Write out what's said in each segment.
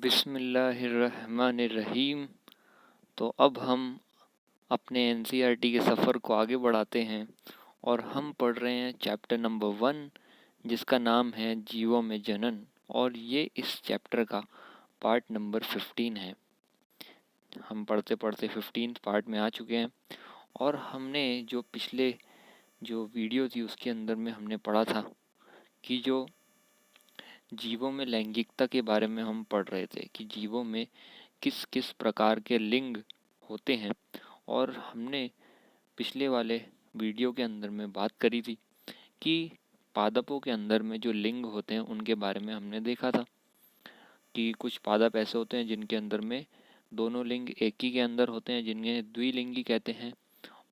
बिस्मिल्लाहिर्रहमानिर्रहीम। तो अब हम अपने एनसीईआरटी के सफ़र को आगे बढ़ाते हैं और हम पढ़ रहे हैं चैप्टर नंबर 1, जिसका नाम है जीवों में जनन, और ये इस चैप्टर का पार्ट नंबर 15 है। हम पढ़ते पढ़ते 15th पार्ट में आ चुके हैं और हमने जो पिछले जो वीडियो थी उसके अंदर में हमने पढ़ा था कि जो जीवों में लैंगिकता के बारे में हम पढ़ रहे थे कि जीवों में किस किस प्रकार के लिंग होते हैं। और हमने पिछले वाले वीडियो के अंदर में बात करी थी कि पादपों के अंदर में जो लिंग होते हैं उनके बारे में हमने देखा था कि कुछ पादप ऐसे होते हैं जिनके अंदर में दोनों लिंग एक ही के अंदर होते हैं, जिन्हें द्विलिंगी कहते हैं,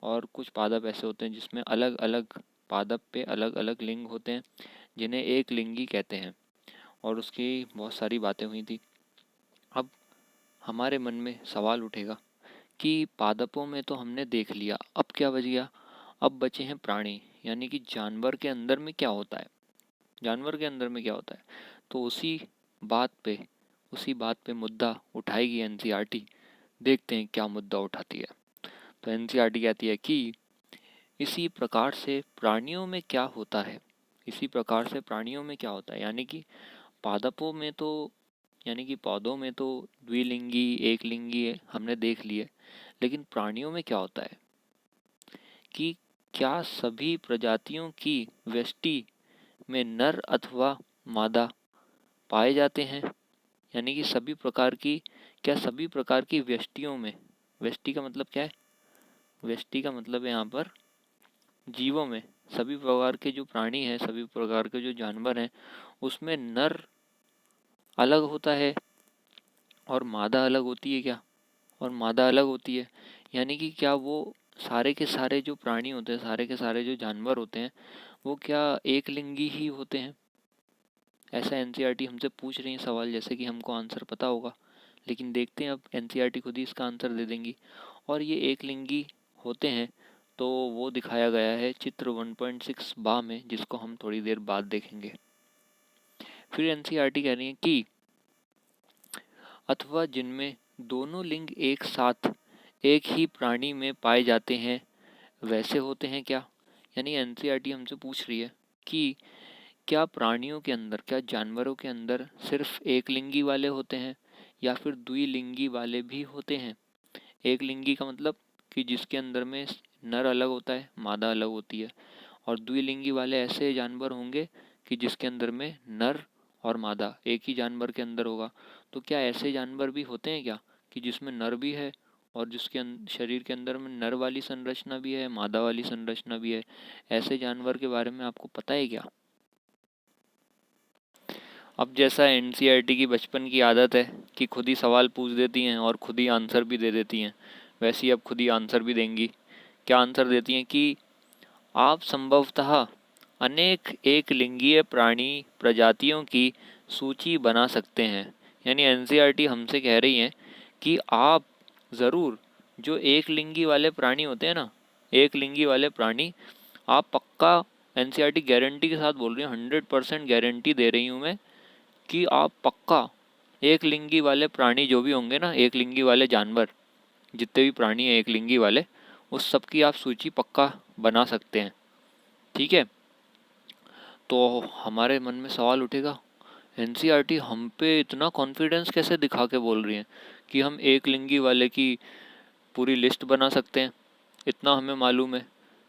और कुछ पादप ऐसे होते हैं जिसमें अलग अलग पादप पे अलग अलग लिंग होते हैं, जिन्हें एक लिंगी कहते हैं। और उसकी बहुत सारी बातें हुई थी। अब हमारे मन में सवाल उठेगा कि पादपों में तो हमने देख लिया, अब क्या बच गया? अब बचे हैं प्राणी, यानी कि जानवर के अंदर में क्या होता है, जानवर के अंदर में क्या होता है। तो उसी बात पे मुद्दा उठाएगी एनसीईआरटी। देखते हैं क्या मुद्दा उठाती है। तो एनसीईआरटी कहती है कि इसी प्रकार से प्राणियों में क्या होता है, इसी प्रकार से प्राणियों में क्या होता है, यानी कि पादपों में तो यानी कि पौधों में तो द्विलिंगी एक लिंगी हमने देख लिए, लेकिन प्राणियों में क्या होता है कि क्या सभी प्रजातियों की व्यष्टि में नर अथवा मादा पाए जाते हैं, यानी कि सभी प्रकार की व्यष्टियों में, व्यष्टि का मतलब क्या है, व्यष्टि का मतलब है यहाँ पर जीवों में, सभी प्रकार के जो प्राणी हैं, सभी प्रकार के जो जानवर हैं, उसमें नर अलग होता है और मादा अलग होती है क्या, और मादा अलग होती है, यानी कि क्या वो सारे के सारे जो प्राणी होते हैं, सारे के सारे जो जानवर होते हैं, वो क्या एक लिंगी ही होते हैं? ऐसा एनसीईआरटी हमसे पूछ रही है सवाल, जैसे कि हमको आंसर पता होगा, लेकिन देखते हैं अब एनसीईआरटी खुद ही इसका आंसर दे देंगी। और ये एक लिंगी होते हैं तो वो दिखाया गया है चित्र 1.6 बा में, जिसको हम थोड़ी देर बाद देखेंगे। फिर एनसीईआरटी कह रही है कि अथवा जिनमें दोनों लिंग एक साथ एक ही प्राणी में पाए जाते हैं वैसे होते हैं क्या, यानी एनसीईआरटी हमसे पूछ रही है कि क्या प्राणियों के अंदर, क्या जानवरों के अंदर सिर्फ एक लिंगी वाले होते हैं या फिर द्विलिंगी वाले भी होते हैं। एक लिंगी का मतलब कि जिसके अंदर में नर अलग होता है, मादा अलग होती है, और द्विलिंगी वाले ऐसे जानवर होंगे कि जिसके अंदर में नर और मादा एक ही जानवर के अंदर होगा। तो क्या ऐसे जानवर भी होते हैं क्या कि जिसमें नर भी है और जिसके शरीर के अंदर में नर वाली संरचना भी है, मादा वाली संरचना भी है? ऐसे जानवर के बारे में आपको पता है क्या? अब जैसा एनसीईआरटी की बचपन की आदत है कि खुद ही सवाल पूछ देती हैं और खुद ही आंसर भी दे देती हैं, वैसे ही अब खुद ही आंसर भी देंगी। क्या आंसर देती हैं कि आप संभवतः अनेक एक लिंगीय प्राणी प्रजातियों की सूची बना सकते हैं। यानी एनसीईआरटी हमसे कह रही है कि आप ज़रूर जो एक लिंगी वाले प्राणी होते हैं ना, एक लिंगी वाले प्राणी, आप पक्का, एनसीईआरटी गारंटी के साथ बोल रही हूँ, 100% गारंटी दे रही हूँ मैं कि आप पक्का एक लिंगी वाले प्राणी जो भी होंगे ना, एक लिंगी वाले जानवर, जितने भी प्राणी हैं एक लिंगी वाले, उस सब की आप सूची पक्का बना सकते हैं। ठीक है, तो हमारे मन में सवाल उठेगा, एनसीईआरटी हम पे इतना कॉन्फिडेंस कैसे दिखा के बोल रही है कि हम एक लिंगी वाले की पूरी लिस्ट बना सकते हैं? इतना हमें मालूम है।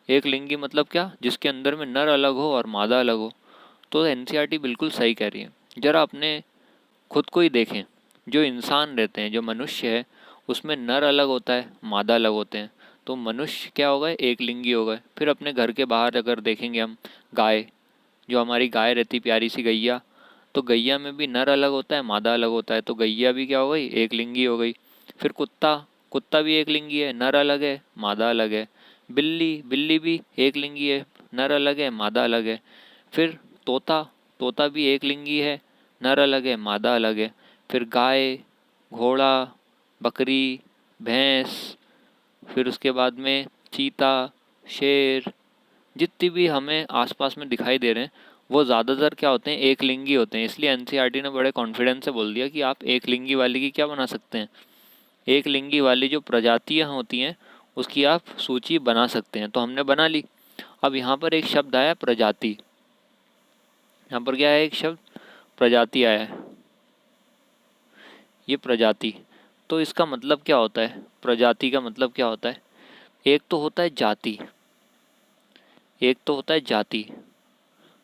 एक लिंगी मतलब क्या, जिसके अंदर में नर अलग हो और मादा अलग हो। तो एनसीईआरटी बिल्कुल सही कह रही है। जरा अपने खुद को ही देखें, जो इंसान रहते हैं, जो मनुष्य है, उसमें नर अलग होता है, मादा अलग होते हैं। तो मनुष्य क्या हो गए, एक लिंगी हो गए। फिर अपने घर के बाहर अगर देखेंगे हम, गाय, जो हमारी गाय रहती प्यारी सी गैया, तो गैया में भी नर अलग होता है, मादा अलग होता है, तो गैया भी क्या हो गई, एक लिंगी हो गई। फिर कुत्ता, कुत्ता भी एक लिंगी है, नर अलग है, मादा अलग है। बिल्ली, बिल्ली भी एक लिंगी है, नर अलग है, मादा अलग है। फिर तोता, तोता भी एक लिंगी है, नर अलग है, मादा अलग है। फिर गाय, घोड़ा, बकरी, भैंस, फिर उसके बाद में चीता, शेर, जितनी भी हमें आसपास में दिखाई दे रहे हैं, वो ज़्यादातर क्या होते हैं, एक लिंगी होते हैं। इसलिए एनसीईआरटी ने बड़े कॉन्फिडेंस से बोल दिया कि आप एक लिंगी वाले की क्या बना सकते हैं, एक लिंगी वाली जो प्रजातियाँ होती हैं उसकी आप सूची बना सकते हैं। तो हमने बना ली। अब यहाँ पर एक शब्द आया प्रजाति, यहाँ पर क्या है, एक शब्द प्रजाति आया है, ये प्रजाति। तो इसका मतलब क्या होता है, प्रजाति का मतलब क्या होता है, एक तो होता है जाति, एक तो होता है जाति।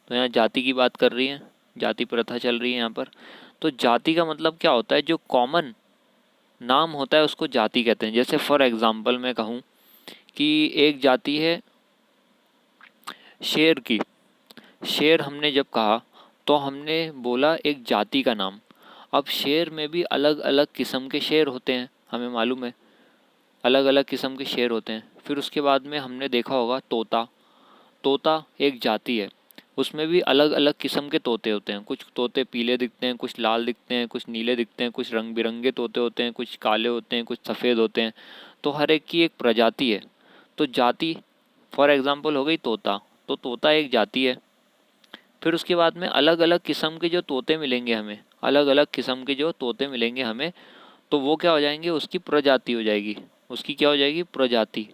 तो यहाँ जाति की बात कर रही है, जाति प्रथा चल रही है यहाँ पर। तो जाति का मतलब क्या होता है, जो कॉमन नाम होता है उसको जाति कहते हैं। जैसे फॉर एग्जांपल मैं कहूँ कि एक जाति है शेर की, शेर हमने जब कहा तो हमने बोला एक जाति का नाम। अब शेर में भी अलग अलग किस्म के शेर होते हैं, हमें मालूम है अलग अलग किस्म के शेर होते हैं। फिर उसके बाद में हमने देखा होगा तोता, तोता एक जाति है, उसमें भी अलग अलग किस्म के तोते होते हैं। कुछ तोते पीले दिखते हैं, कुछ लाल दिखते हैं, कुछ नीले दिखते हैं, कुछ रंग बिरंगे तोते होते हैं, कुछ काले होते हैं, कुछ सफ़ेद होते हैं। तो हर एक की एक प्रजाति है। तो जाति फॉर एग्ज़ाम्पल हो गई तोता, तो तोता एक जाति है। फिर उसके बाद में अलग अलग किस्म के जो तोते मिलेंगे हमें, अलग अलग किस्म के जो तोते मिलेंगे हमें, तो वो क्या हो जाएंगे, उसकी प्रजाति हो जाएगी। उसकी क्या हो जाएगी, प्रजाति,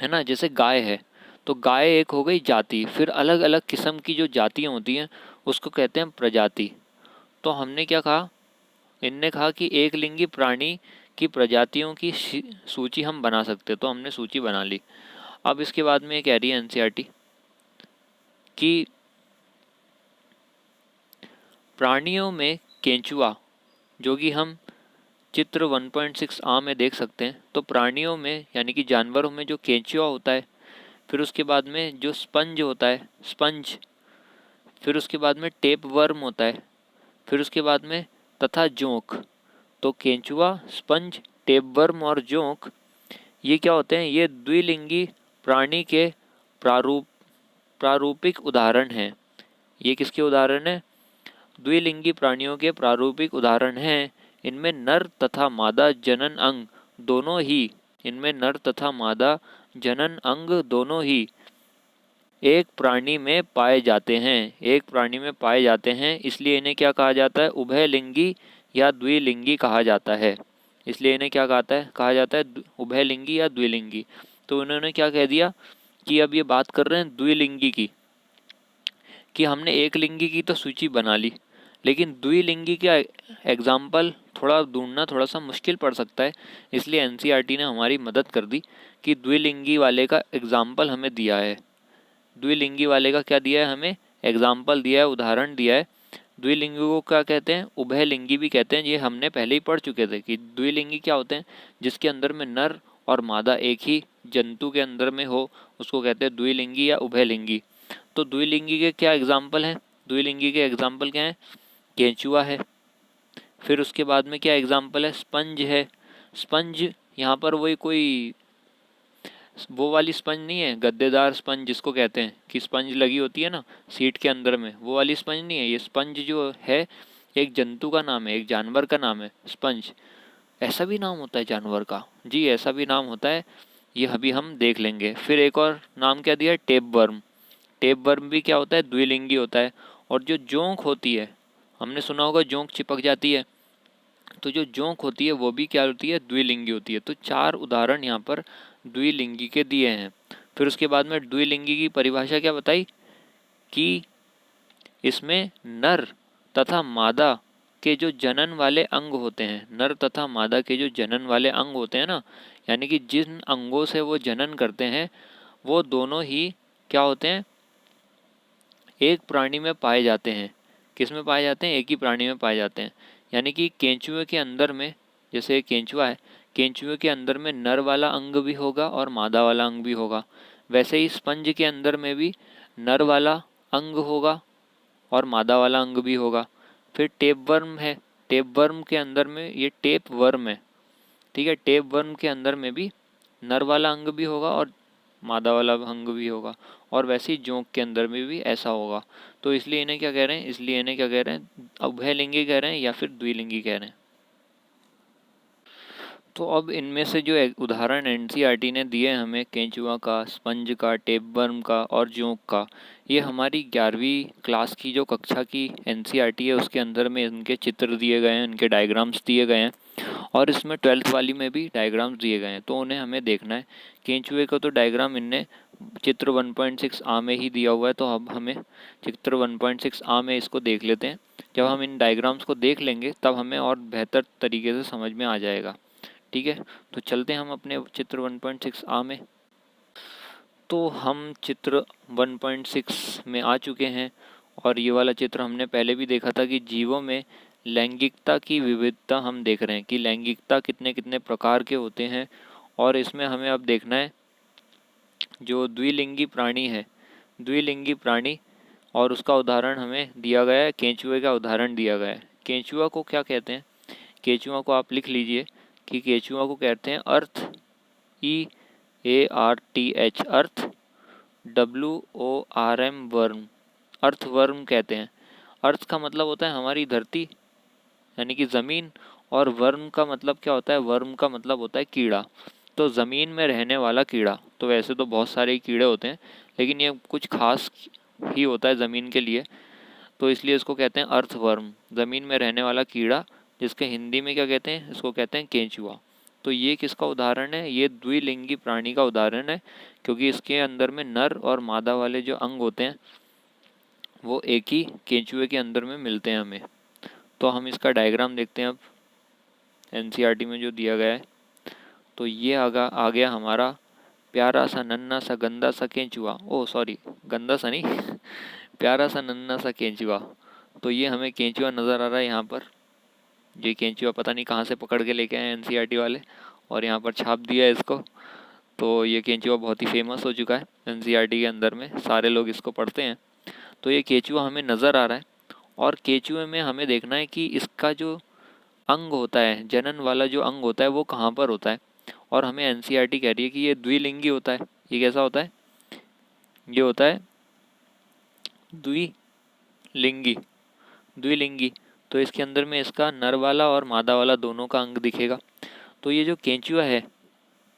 है ना। जैसे गाय है तो गाय एक हो गई जाति, फिर अलग अलग किस्म की जो जातियाँ होती हैं उसको कहते हैं प्रजाति। तो हमने क्या कहा, इनने कहा कि एक लिंगी प्राणी की प्रजातियों की सूची हम बना सकते, तो हमने सूची बना ली। अब इसके बाद में ये कह रही है एनसीईआरटी कि प्राणियों में केंचुआ, जो कि हम चित्र 1.6 आ में देख सकते हैं, तो प्राणियों में यानी कि जानवरों में जो केंचुआ होता है, फिर उसके बाद में जो स्पंज होता है, स्पंज, फिर उसके बाद में टेप वर्म होता है, फिर उसके बाद में तथा जोंक। तो केंचुआ, स्पंज, टेप वर्म और जोंक ये क्या होते हैं, ये द्विलिंगी प्राणी के प्रारूप प्रारूपिक उदाहरण हैं। ये किसके उदाहरण हैं, द्विलिंगी प्राणियों के प्रारूपिक उदाहरण हैं। इनमें नर तथा मादा जनन अंग दोनों ही, इनमें नर तथा मादा जनन अंग दोनों ही एक प्राणी में पाए जाते हैं, एक प्राणी में पाए जाते हैं। इसलिए इन्हें क्या कहा जाता है, उभयलिंगी या द्विलिंगी कहा जाता है। इसलिए इन्हें क्या कहा जाता है, उभयलिंगी या द्विलिंगी। तो उन्होंने क्या कह दिया कि अब ये बात कर रहे हैं द्विलिंगी की, कि हमने एक लिंगी की तो सूची बना ली, लेकिन द्विलिंगी का एग्जाम्पल थोड़ा ढूंढना थोड़ा सा मुश्किल पड़ सकता है। इसलिए एनसीईआरटी ने हमारी मदद कर दी कि द्विलिंगी वाले का एग्जाम्पल हमें दिया है। द्विलिंगी वाले का क्या दिया है, हमें एग्जाम्पल दिया है, उदाहरण दिया है। द्विलिंगी को क्या कहते हैं, उभयलिंगी भी कहते हैं। ये हमने पहले ही पढ़ चुके थे कि द्विलिंगी क्या होते हैं, जिसके अंदर में नर और मादा एक ही जंतु के अंदर में हो, उसको कहते हैं द्विलिंगी या उभयलिंगी। तो द्विलिंगी के क्या एग्जाम्पल हैं, द्विलिंगी के एग्जाम्पल क्या हैं, केंचुआ है, फिर उसके बाद में क्या एग्जाम्पल है, स्पंज है। स्पंज यहाँ पर वही कोई वो वाली स्पंज नहीं है, गद्देदार स्पंज जिसको कहते हैं कि स्पंज लगी होती है ना सीट के अंदर में, वो वाली स्पंज नहीं है। ये स्पंज जो है एक जंतु का नाम है, एक जानवर का नाम है स्पंज। ऐसा भी नाम होता है जानवर का, जी ऐसा भी नाम होता है, ये अभी हम देख लेंगे। फिर एक और नाम क्या दिया है, टेप वर्म। टेप वर्म भी क्या होता है, द्विलिंगी होता है। और जो जोंक होती है, हमने सुना होगा जोंक चिपक जाती है, तो जो जोंक होती है वो भी क्या होती है, द्विलिंगी होती है। तो चार उदाहरण यहाँ पर द्विलिंगी के दिए हैं। फिर उसके बाद में द्विलिंगी की परिभाषा क्या बताई कि इसमें नर तथा मादा के जो जनन वाले अंग होते हैं, नर तथा मादा के जो जनन वाले अंग होते हैं ना, यानी कि जिन अंगों से वो जनन करते हैं, वो दोनों ही क्या होते हैं, एक प्राणी में पाए जाते हैं। किस में पाए जाते हैं, एक ही प्राणी में पाए जाते हैं। यानी कि केंचुए के अंदर में, जैसे केंचुआ है, केंचुए के अंदर में नर वाला अंग भी होगा और मादा वाला अंग भी होगा। वैसे ही स्पंज के अंदर में भी नर वाला अंग होगा और मादा वाला अंग भी होगा। फिर टेप वर्म है, टेप वर्म के अंदर में ये टेप वर्म है, ठीक है। टेप वर्म के अंदर में भी नर वाला अंग भी होगा और मादा वाला अंग भी होगा। और वैसे ही जोंक के अंदर में भी ऐसा होगा। तो इसलिए इन्हें क्या कह रहे हैं, इसलिए इन्हें क्या कह रहे हैं, उभयलिंगी कह रहे हैं या फिर द्विलिंगी कह रहे हैं। तो अब इनमें से जो एक उदाहरण एनसीईआरटी ने दिए हमें केंचुआ का, स्पंज का, टेपवर्म का और जोंक का, ये हमारी 11वीं क्लास की जो कक्षा की एनसीईआरटी है उसके अंदर में इनके चित्र दिए गए हैं, इनके डायग्राम्स दिए गए हैं और इसमें 12th वाली में भी डायग्राम्स दिए गए हैं, तो उन्हें हमें देखना है। केंचुए का तो डायग्राम इनने चित्र 1.6 आ में ही दिया हुआ है, तो अब हमें चित्र 1.6 आ में इसको देख लेते हैं। जब हम इन डायग्राम्स को देख लेंगे तब हमें और बेहतर तरीके से समझ में आ जाएगा। ठीक है, तो चलते हैं हम अपने चित्र 1.6 आ में। तो हम चित्र 1.6 में आ चुके हैं और ये वाला चित्र हमने पहले भी देखा था कि जीवों में लैंगिकता की विविधता हम देख रहे हैं कि लैंगिकता कितने कितने प्रकार के होते हैं। और इसमें हमें अब देखना है जो द्विलिंगी प्राणी है, द्विलिंगी प्राणी, और उसका उदाहरण हमें दिया गया है, केंचुए का उदाहरण दिया गया है। केंचुआ को क्या कहते हैं? केंचुआ को आप लिख लीजिए कि केंचुआ को कहते हैं अर्थ, EARTH, अर्थ, WORM, वर्म, अर्थवर्म कहते हैं। अर्थ का मतलब होता है हमारी धरती यानी कि ज़मीन, और वर्म का मतलब क्या होता है? वर्म का मतलब होता है कीड़ा। तो ज़मीन में रहने वाला कीड़ा, तो वैसे तो बहुत सारे कीड़े होते हैं लेकिन ये कुछ खास ही होता है ज़मीन के लिए, तो इसलिए इसको कहते हैं अर्थवर्म, ज़मीन में रहने वाला कीड़ा, जिसके हिंदी में क्या कहते हैं? इसको कहते हैं केंचुआ। तो ये किसका उदाहरण है? ये द्विलिंगी प्राणी का उदाहरण है, क्योंकि इसके अंदर में नर और मादा वाले जो अंग होते हैं वो एक ही केंचुए के अंदर में मिलते हैं हमें। तो हम इसका डायग्राम देखते हैं अब एनसीईआरटी में जो दिया गया है। तो ये आ गया हमारा प्यारा सा नन्हा सा गंदा सा केंचुआ, ओ सॉरी गंदा सा नहीं प्यारा सा नन्हा सा केंचुआ। तो ये हमें केंचुआ नज़र आ रहा है यहाँ पर। ये केंचुआ पता नहीं कहाँ से पकड़ के लेके आए एनसीईआरटी वाले और यहाँ पर छाप दिया है इसको। तो ये केंचुआ बहुत ही फेमस हो चुका है एनसीईआरटी के अंदर में, सारे लोग इसको पढ़ते हैं। तो ये केंचुआ हमें नज़र आ रहा है और केंचुए में हमें देखना है कि इसका जो अंग होता है, जनन वाला जो अंग होता है वो कहाँ पर होता है। और हमें एनसीईआरटी कह रही है कि ये द्विलिंगी होता है। ये कैसा होता है? ये होता है द्विलिंगी, द्विलिंगी। तो इसके अंदर में इसका नर वाला और मादा वाला दोनों का अंग दिखेगा। तो ये जो केंचुआ है,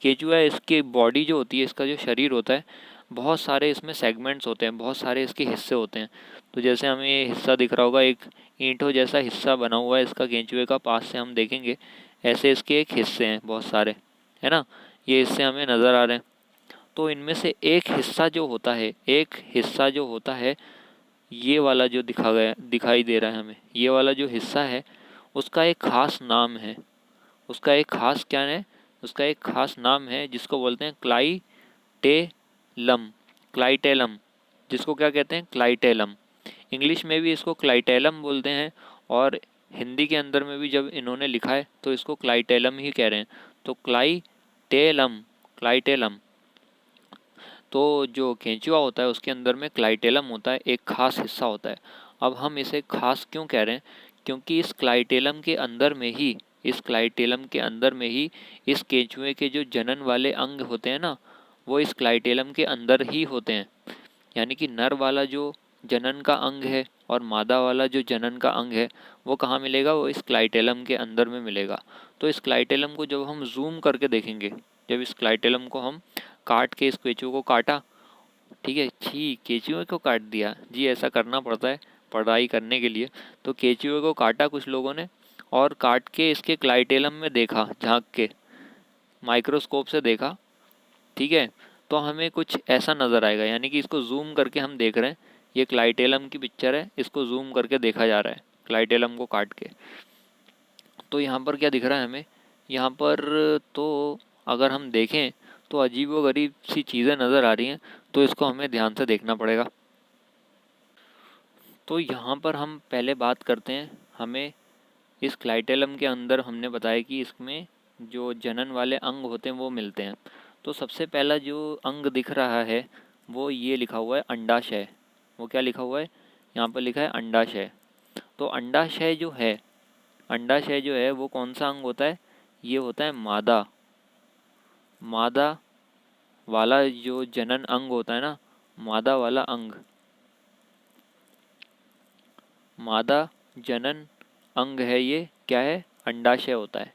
केंचुआ है, इसकी बॉडी जो होती है, इसका जो शरीर होता है, बहुत सारे इसमें सेगमेंट्स होते हैं, बहुत सारे इसके हिस्से होते हैं। तो जैसे हमें ये हिस्सा दिख रहा होगा, एक ईंटों जैसा हिस्सा बना हुआ है इसका केंचुए का, पास से हम देखेंगे ऐसे इसके एक हिस्से हैं बहुत सारे, है ना? ये हिस्से हमें नज़र आ रहे हैं। तो इनमें से एक हिस्सा जो होता है, एक हिस्सा जो होता है, ये वाला जो दिखाई दे रहा है हमें, ये वाला जो हिस्सा है उसका एक ख़ास नाम है। उसका एक ख़ास क्या है? उसका एक ख़ास नाम है जिसको बोलते हैं क्लाइटेलम, क्लाइटेलम, जिसको क्या कहते हैं? क्लाइटेलम। इंग्लिश में भी इसको क्लाइटेलम बोलते हैं और हिंदी के अंदर में भी जब इन्होंने लिखा है तो इसको क्लाइटेलम ही कह रहे हैं। तो क्लाइटेलम, क्लाइटेलम। तो जो केंचुआ होता है उसके अंदर में क्लाइटेलम होता है, एक ख़ास हिस्सा होता है। अब हम इसे खास क्यों कह रहे हैं? क्योंकि इस क्लाइटेलम के अंदर में ही, इस क्लाइटेलम के अंदर में ही इस केंचुए के जो जनन वाले अंग होते हैं ना, वो इस क्लाइटेलम के अंदर ही होते हैं। यानी कि नर वाला जो जनन का अंग है और मादा वाला जो जनन का अंग है वो कहाँ मिलेगा? वो इस क्लाइटेलम के अंदर में मिलेगा। तो इस क्लाइटेलम को जब हम जूम करके देखेंगे, जब इस क्लाइटेलम को हम काट के, इस केंचुए को काटा, ठीक है, छी केंचुए को काट दिया जी, ऐसा करना पड़ता है पढ़ाई करने के लिए। तो केंचुए को काटा कुछ लोगों ने और काट के इसके क्लाइटेलम में देखा, झांक के माइक्रोस्कोप से देखा, ठीक है, तो हमें कुछ ऐसा नज़र आएगा। यानी कि इसको जूम करके हम देख रहे हैं, ये क्लाइटेलम की पिक्चर है, इसको जूम करके देखा जा रहा है क्लाइटेलम को काट के। तो यहाँ पर क्या दिख रहा है हमें? यहाँ पर तो अगर हम देखें तो अजीबोगरीब सी चीज़ें नज़र आ रही हैं, तो इसको हमें ध्यान से देखना पड़ेगा। तो यहाँ पर हम पहले बात करते हैं, हमें इस क्लाइटेलम के अंदर हमने बताया कि इसमें जो जनन वाले अंग होते हैं वो मिलते हैं। तो सबसे पहला जो अंग दिख रहा है वो ये लिखा हुआ है अंडाशय। वो क्या लिखा हुआ है? यहाँ पर लिखा है अंडाशय। तो अंडाशय जो है, अंडाशय जो है वो कौन सा अंग होता है? ये होता है मादा, मादा वाला जो जनन अंग होता है ना, मादा वाला अंग, मादा जनन अंग है, ये क्या है? अंडाशय होता है।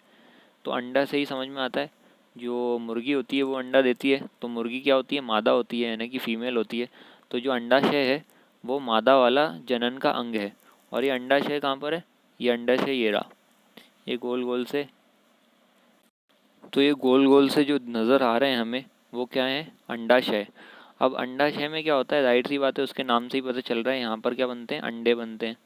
तो अंडा से ही समझ में आता है। जो मुर्गी होती है वो अंडा देती है, तो मुर्गी क्या होती है, मादा होती है, यानी कि फीमेल होती है। तो जो अंडाशय है वो मादा वाला जनन का अंग है। और ये अंडाशय कहाँ पर है, ये अंडाशय ये रहा, ये गोल गोल से। तो ये गोल गोल से जो नज़र आ रहे हैं हमें वो क्या है, अंडाशय। अब अंडाशय में क्या होता है, जाहिर सी बात है उसके नाम से ही पता चल रहा है, यहाँ पर क्या बनते हैं, अंडे बनते हैं।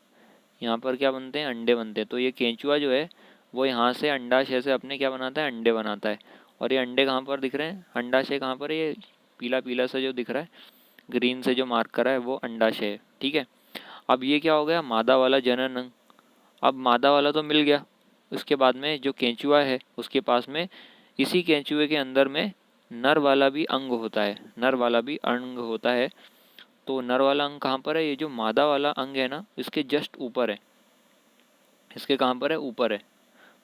यहाँ पर क्या बनते हैं, अंडे बनते हैं। तो ये केंचुआ जो है वो यहाँ से अंडाशय से अपने क्या बनाता है, अंडे बनाता है। और ये अंडे कहाँ पर दिख रहे हैं, अंडाशय कहाँ पर है, ये पीला पीला सा जो दिख रहा है, ग्रीन से जो मार्क करा है वो अंडाशय है। ठीक है, अब ये क्या हो गया, मादा वाला जनन अंग। अब मादा वाला तो मिल गया, उसके बाद में जो केंचुआ है उसके पास में, इसी केंचुए के अंदर में नर वाला भी अंग होता है, नर वाला भी अंग होता है। तो नर वाला अंग कहाँ पर है, ये जो मादा वाला अंग है ना इसके जस्ट ऊपर है, इसके कहाँ पर है, ऊपर है।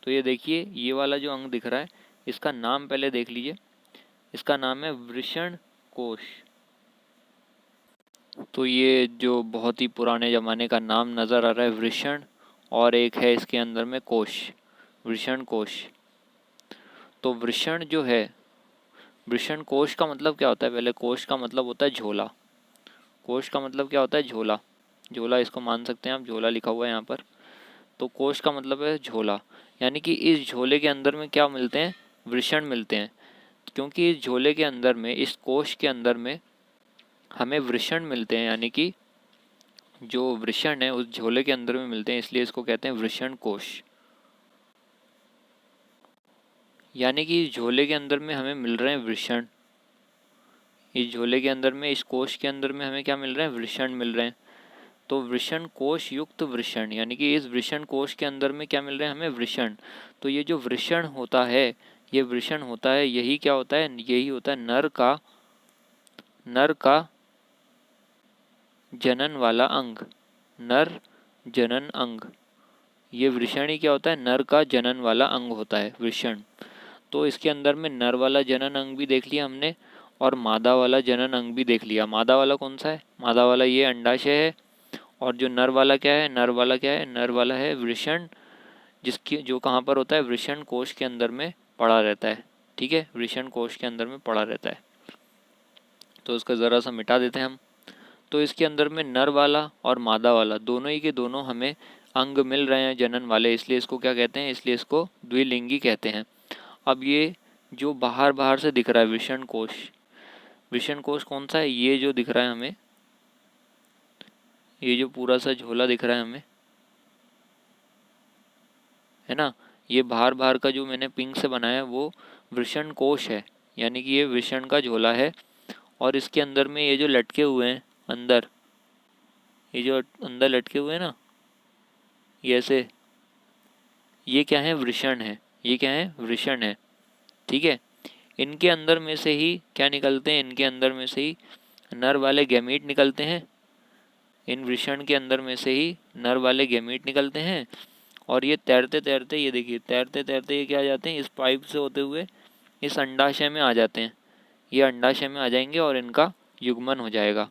तो ये देखिए ये वाला जो अंग दिख रहा है इसका नाम पहले देख लीजिए, इसका नाम है वृषण कोश। तो ये जो बहुत ही पुराने ज़माने का नाम नज़र आ रहा है वृषण, और एक है इसके अंदर में कोश, वृषण कोश। तो वृषण जो है, वृषण कोश का मतलब क्या होता है, पहले कोश का मतलब होता है झोला। कोश का मतलब क्या होता है, झोला। झोला इसको मान सकते हैं आप, झोला लिखा हुआ है यहाँ पर। तो कोश का मतलब है झोला, यानी कि इस झोले के अंदर में क्या मिलते हैं, वृषण मिलते हैं। क्योंकि इस झोले के अंदर में, इस कोश के अंदर में हमें वृषण मिलते हैं, यानी कि जो वृषण है उस झोले के अंदर में मिलते हैं, इसलिए इसको कहते हैं वृषण कोश। यानी कि इस झोले के अंदर में हमें मिल रहे हैं वृषण, इस झोले के अंदर में, इस कोश के अंदर में हमें क्या मिल रहे हैं, वृषण मिल रहे हैं। तो वृषण कोश युक्त वृषण, यानी कि इस वृषण कोश के अंदर में क्या मिल रहे हैं हमें, वृषण। तो ये जो वृषण होता है, ये वृषण होता है, यही क्या होता है, यही होता है नर का जनन वाला अंग, नर जनन अंग। ये वृषण ही क्या होता है, नर का जनन वाला अंग होता है वृषण। तो इसके अंदर में नर वाला जनन अंग भी देख लिया हमने, और मादा वाला जनन अंग भी देख लिया। मादा वाला कौन सा है, मादा वाला ये अंडाशय है। और जो नर वाला क्या है, नर वाला क्या है, नर वाला है वृषण, जिसकी जो कहाँ पर होता है, वृषण कोश के अंदर में पड़ा रहता है। ठीक है, वृषण कोश के अंदर में पड़ा रहता है। तो उसका ज़रा सा मिटा देते हैं हम। तो इसके अंदर में नर वाला और मादा वाला दोनों ही के दोनों हमें अंग मिल रहे हैं जनन वाले, इसलिए इसको क्या कहते हैं, इसलिए इसको द्विलिंगी कहते हैं। अब ये जो बाहर बाहर से दिख रहा है वृषण कोश, वृषण कोश कौन सा है, ये जो दिख रहा है हमें, ये जो पूरा सा झोला दिख रहा है हमें, है ना, ये बाहर बाहर का जो मैंने पिंक से बनाया है वो वृषण कोश है, यानी कि ये वृषण का झोला है। और इसके अंदर में ये जो लटके हुए हैं अंदर, ये जो अंदर लटके हुए हैं ना, ये ऐसे, ये क्या है, वृषण है, ये क्या है, वृषण है। ठीक है, इनके अंदर में से ही क्या निकलते हैं, इनके अंदर में से ही नर वाले गैमीट निकलते हैं। इन वृषण के अंदर में से ही नर वाले गैमीट निकलते हैं। और ये तैरते तैरते, ये देखिए तैरते तैरते ये क्या आ जाते हैं, इस पाइप से होते हुए इस अंडाशय में आ जाते हैं। ये अंडाशय में आ जाएंगे और इनका युग्मन हो जाएगा।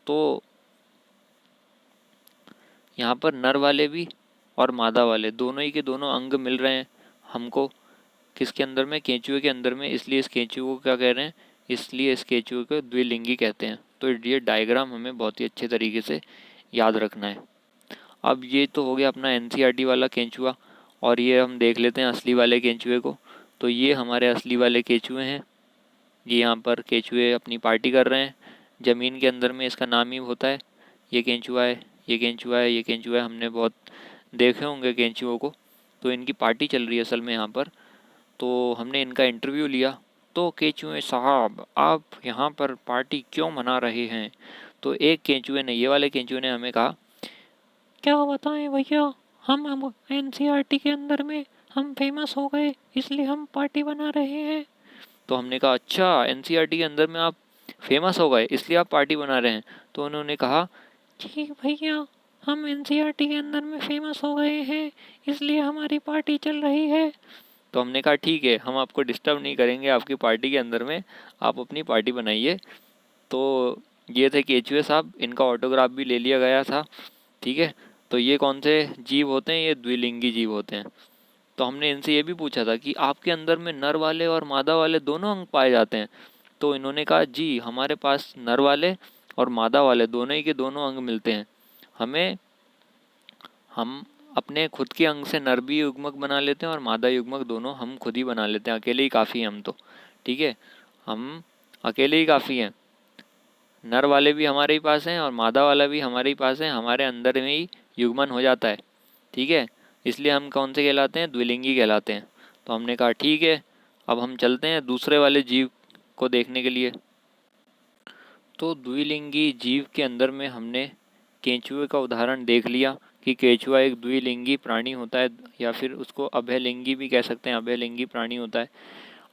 तो यहाँ पर नर वाले भी और मादा वाले दोनों ही के दोनों अंग मिल रहे हैं हमको, किसके अंदर में, केंचुए के अंदर में। इसलिए इस केंचुए को क्या कह रहे हैं, इसलिए इस केंचुए को द्विलिंगी कहते हैं। तो ये डायग्राम हमें बहुत ही अच्छे तरीके से याद रखना है। अब ये तो हो गया अपना एनसीईआरटी वाला केंचुआ, और ये हम देख लेते हैं असली वाले केंचुए को। तो ये हमारे असली वाले केंचुए हैं, ये यहाँ पर केंचुए अपनी पार्टी कर रहे हैं ज़मीन के अंदर में, इसका नाम ही होता है। ये केंचुआ है, ये केंचुआ है, ये केंचुआ है, हमने बहुत देखे होंगे केंचुओं को। तो इनकी पार्टी चल रही है असल में यहाँ पर। तो हमने इनका इंटरव्यू लिया, तो केंचुए साहब आप यहाँ पर पार्टी क्यों मना रहे हैं। तो एक केंचुए ने, ये वाले केंचुए ने हमें कहा, क्या बताएं भैया, हम एनसीईआरटी के अंदर में हम फेमस हो गए, इसलिए हम पार्टी बना रहे हैं। तो हमने कहा अच्छा, एनसीईआरटी के अंदर में आप फेमस हो गए इसलिए आप पार्टी बना रहे हैं। तो उन्होंने कहा जी भैया, हम एनसीईआरटी के अंदर में फेमस हो गए हैं इसलिए हमारी पार्टी चल रही है। तो हमने कहा ठीक है, हम आपको डिस्टर्ब नहीं करेंगे आपकी पार्टी के अंदर में, आप अपनी पार्टी बनाइए। तो ये थे केचुए साहब, इनका ऑटोग्राफ भी ले लिया गया था। ठीक है, तो ये कौन से जीव होते हैं, ये द्विलिंगी जीव होते हैं। तो हमने इनसे ये भी पूछा था कि आपके अंदर में नर वाले और मादा वाले दोनों अंग पाए जाते हैं? तो इन्होंने कहा जी हमारे पास नर वाले और मादा वाले दोनों ही के दोनों अंग मिलते हैं। हम अपने खुद के अंग से नर भी युग्मक बना लेते हैं और मादा युग्मक दोनों हम खुद ही बना लेते हैं, अकेले ही काफ़ी हैं हम तो। ठीक है, हम अकेले ही काफ़ी हैं, नर वाले भी हमारे ही पास हैं और मादा वाला भी हमारे ही पास है, हमारे अंदर में ही युग्मन हो जाता है। ठीक है, इसलिए हम कौन से कहलाते हैं? द्विलिंगी कहलाते हैं। तो हमने कहा ठीक है, अब हम चलते हैं दूसरे वाले जीव को देखने के लिए। तो द्विलिंगी जीव के अंदर में हमने केंचुए का उदाहरण देख लिया कि केंचुआ एक द्विलिंगी प्राणी होता है, या फिर उसको अभयलिंगी भी कह सकते हैं, अभयलिंगी प्राणी होता है।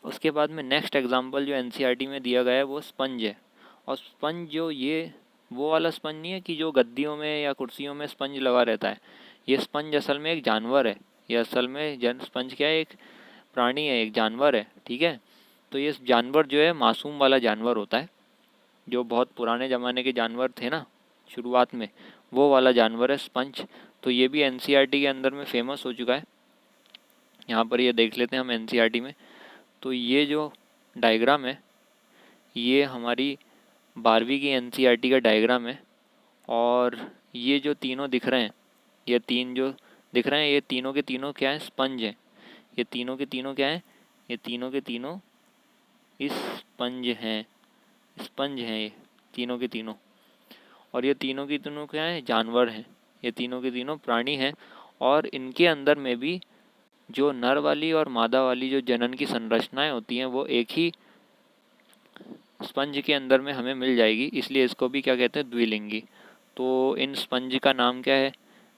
उसके बाद में नेक्स्ट एग्जाम्पल जो एनसीईआरटी में दिया गया है वो स्पंज है। और स्पंज जो ये वो वाला स्पंज नहीं है कि जो गद्दियों में या कुर्सियों में स्पंज लगा रहता है। ये स्पंज असल में एक जानवर है। ये असल में स्पंज क्या है? एक प्राणी है, एक जानवर है। ठीक है, तो ये जानवर जो है मासूम वाला जानवर होता है, जो बहुत पुराने ज़माने के जानवर थे ना शुरुआत में, वो वाला जानवर है स्पंज। तो ये भी एनसीईआरटी के अंदर में फेमस हो चुका है। यहाँ पर ये देख लेते हैं हम एनसीईआरटी में। तो ये जो डायग्राम है ये हमारी 12वीं की एनसीईआरटी का डायग्राम है। और ये जो तीनों दिख रहे हैं, ये तीन जो दिख रहे हैं, ये तीनों के तीनों क्या है? स्पंज हैं। ये तीनों के तीनों क्या हैं? ये तीनों के तीनों इस स्पंज हैं, स्पंज हैं ये तीनों के तीनों। और ये तीनों की तीनों क्या है? जानवर हैं। ये तीनों के तीनों प्राणी हैं। और इनके अंदर में भी जो नर वाली और मादा वाली जो जनन की संरचनाएं होती हैं वो एक ही स्पंज के अंदर में हमें मिल जाएगी, इसलिए इसको भी क्या कहते हैं? द्विलिंगी। तो इन स्पंज का नाम क्या है?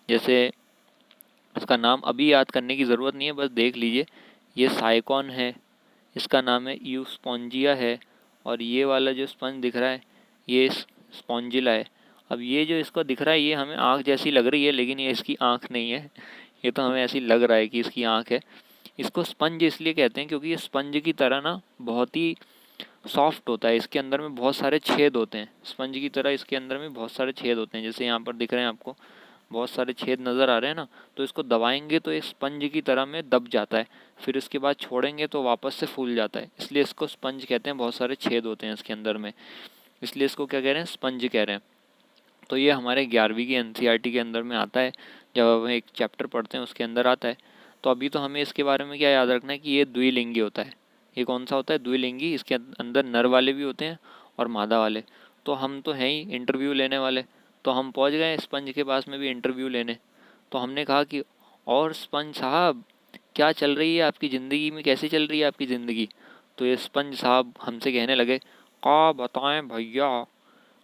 जैसे इसका नाम अभी याद करने की ज़रूरत नहीं है, बस देख लीजिए। ये साइकॉन है, इसका नाम है यूस्पोंजिया है। और ये वाला जो स्पंज दिख रहा है ये स्पॉन्जिला है। अब ये जो इसको दिख रहा है ये हमें आँख जैसी लग रही है, लेकिन ये इसकी आँख नहीं है। ये तो हमें ऐसी लग रहा है कि इसकी आँख है। इसको स्पंज इसलिए कहते हैं क्योंकि ये स्पंज की तरह ना बहुत ही सॉफ्ट होता है। इसके अंदर में बहुत सारे छेद होते हैं, स्पंज की तरह इसके अंदर में बहुत सारे छेद होते हैं। जैसे यहाँ पर दिख रहे हैं आपको बहुत सारे छेद नज़र आ रहे हैं ना, तो इसको दबाएंगे तो एक स्पंज की तरह में दब जाता है, फिर उसके बाद छोड़ेंगे तो वापस से फूल जाता है, इसलिए इसको स्पंज कहते हैं। बहुत सारे छेद होते हैं इसके अंदर में, इसलिए इसको क्या कह रहे हैं? स्पंज कह रहे हैं। तो ये हमारे 11वीं की एनसीईआरटी के अंदर में आता है, जब हम एक चैप्टर पढ़ते हैं उसके अंदर आता है। तो अभी तो हमें इसके बारे में क्या याद रखना है कि ये द्विलिंगी होता है। ये कौन सा होता है? द्विलिंगी। इसके अंदर नर वाले भी होते हैं और मादा वाले। तो हम तो हैं ही इंटरव्यू लेने वाले, तो हम पहुंच गए स्पंज के पास में भी इंटरव्यू लेने। तो हमने कहा कि और स्पंज साहब क्या चल रही है आपकी ज़िंदगी में, कैसी चल रही है आपकी ज़िंदगी? तो ये स्पंज साहब हमसे कहने लगे, क्या बताएं भैया,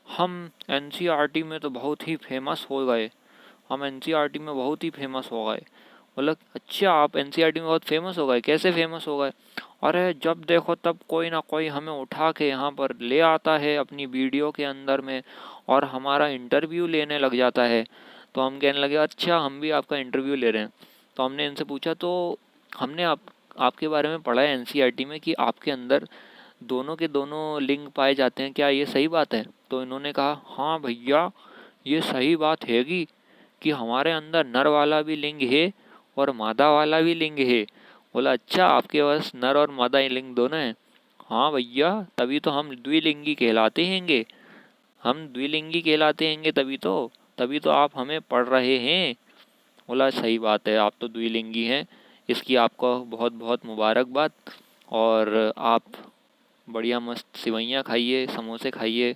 हम एनसीईआरटी में तो बहुत ही फेमस हो गए, हम एनसीईआरटी में बहुत ही फेमस हो गए। बोला अच्छा आप एनसीईआरटी में बहुत फेमस हो गए, कैसे फेमस हो गए? अरे जब देखो तब कोई ना कोई हमें उठा के यहाँ पर ले आता है अपनी वीडियो के अंदर में और हमारा इंटरव्यू लेने लग जाता है। तो हम कहने लगे अच्छा हम भी आपका इंटरव्यू ले रहे हैं। तो हमने इनसे पूछा तो हमने आपके बारे में पढ़ा है एनसीईआरटी में कि आपके अंदर दोनों के दोनों लिंग पाए जाते हैं, क्या ये सही बात है? तो इन्होंने कहा हाँ भैया ये सही बात हैगी कि हमारे अंदर नर वाला भी लिंग है और मादा वाला भी लिंग है। बोला अच्छा आपके पास नर और मादा लिंग दोनों हैं? हाँ भैया तभी तो हम द्विलिंगी कहलाते हैंगे, हम द्विलिंगी कहलाते हैंगे तभी तो आप हमें पढ़ रहे हैं। बोला सही बात है आप तो द्विलिंगी हैं, इसकी आपको बहुत बहुत मुबारकबाद। और आप बढ़िया मस्त सिवैयाँ खाइए, समोसे खाइए।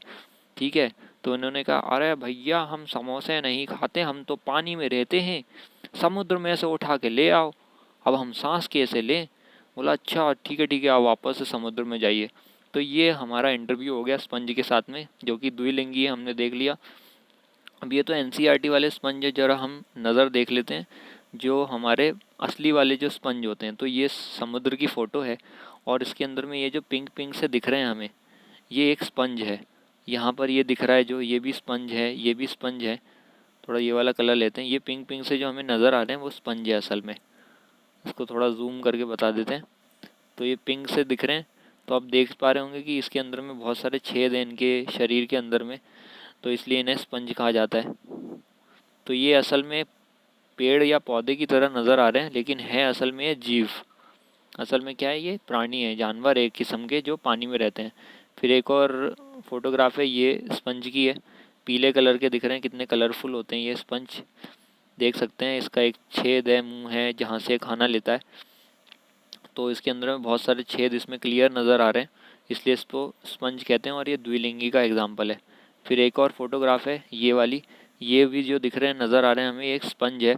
ठीक है, तो इन्होंने कहा अरे भैया हम समोसे नहीं खाते, हम तो पानी में रहते हैं, समुद्र में से उठा के ले आओ, अब हम सांस कैसे लें? बोला अच्छा ठीक है आप वापस से समुद्र में जाइए। तो ये हमारा इंटरव्यू हो गया स्पंज के साथ में, जो कि द्विलिंगी है, हमने देख लिया। अब ये तो एनसीईआरटी वाले स्पंज है, जरा हम नज़र देख लेते हैं जो हमारे असली वाले जो स्पंज होते हैं। तो ये समुद्र की फ़ोटो है और इसके अंदर में ये जो पिंक पिंक से दिख रहे हैं हमें, ये एक स्पंज है। यहाँ पर ये दिख रहा है जो, ये भी स्पंज है, ये भी स्पंज है। थोड़ा ये वाला कलर लेते हैं, ये पिंक पिंक से जो हमें नज़र आ रहे हैं वो स्पंज है असल में। इसको थोड़ा जूम करके बता देते हैं। तो ये पिंक से दिख रहे हैं, तो आप देख पा रहे होंगे कि इसके अंदर में बहुत सारे छेद हैं इनके शरीर के अंदर में, तो इसलिए इन्हें स्पंज कहा जाता है। तो ये असल में पेड़ या पौधे की तरह नज़र आ रहे हैं, लेकिन है असल में ये जीव। असल में क्या है, ये प्राणी है, जानवर एक किस्म के जो पानी में रहते हैं। फिर एक और फोटोग्राफ है, ये स्पंज की है, पीले कलर के दिख रहे हैं, कितने कलरफुल होते हैं ये स्पंज। देख सकते हैं इसका एक छेद है, मुंह है जहाँ से खाना लेता है, तो इसके अंदर में बहुत सारे छेद इसमें क्लियर नज़र आ रहे हैं, इसलिए इसको स्पंज कहते हैं और ये द्विलिंगी का एग्जाम्पल है। फिर एक और फोटोग्राफ है ये वाली, ये भी जो दिख रहे हैं नज़र आ रहे हैं हमें, एक स्पंज है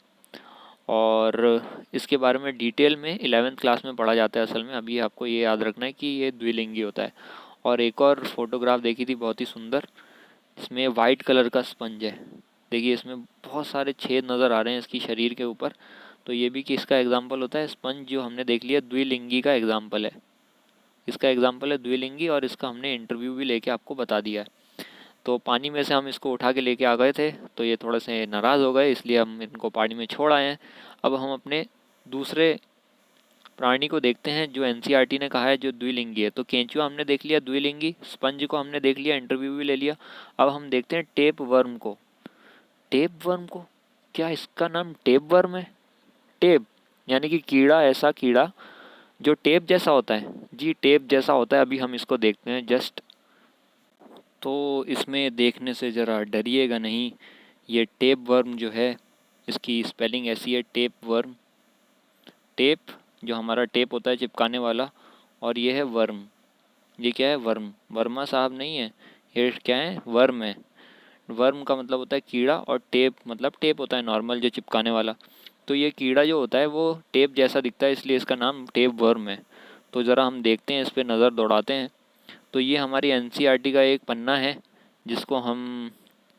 और इसके बारे में डिटेल में 11th क्लास में पढ़ा जाता है असल में। अभी आपको ये याद रखना है कि ये द्विलिंगी होता है। और एक और फोटोग्राफ देखी थी बहुत ही सुंदर, इसमें वाइट कलर का स्पंज है, देखिए इसमें बहुत सारे छेद नज़र आ रहे हैं इसकी शरीर के ऊपर, तो ये भी किसका एग्जाम्पल होता है, स्पंज जो हमने देख लिया द्विलिंगी का एग्जाम्पल है। इसका एग्जाम्पल है द्विलिंगी और इसका हमने इंटरव्यू भी लेके आपको बता दिया है। तो पानी में से हम इसको उठा के लेके आ गए थे, तो ये थोड़े से नाराज़ हो गए, इसलिए हम इनको पानी में छोड़ आए हैं। अब हम अपने दूसरे प्राणी को देखते हैं जो एनसीईआरटी ने कहा है जो द्विलिंगी है। तो केंचुआ हमने देख लिया द्विलिंगी, स्पंज को हमने देख लिया, इंटरव्यू भी ले लिया। अब हम देखते हैं टेप वर्म को। टेप वर्म को, क्या इसका नाम टेप वर्म है? टेप यानी कि कीड़ा, ऐसा कीड़ा जो टेप जैसा होता है। जी टेप जैसा होता है। अभी हम इसको देखते हैं जस्ट, तो इसमें देखने से ज़रा डरिएगा नहीं। ये टेप वर्म जो है, इसकी स्पेलिंग ऐसी है, टेप वर्म। टेप जो हमारा टेप होता है चिपकाने वाला, और ये है वर्म। ये क्या है? वर्म। वर्मा साहब नहीं है, ये क्या है? वर्म है। वर्म का मतलब होता है कीड़ा और टेप मतलब टेप होता है नॉर्मल जो चिपकाने वाला। तो ये कीड़ा जो होता है वो टेप जैसा दिखता है, इसलिए इसका नाम टेप वर्म है। तो ज़रा हम देखते हैं, इस पर नज़र दौड़ाते हैं। तो ये हमारी एनसीईआरटी का एक पन्ना है जिसको हम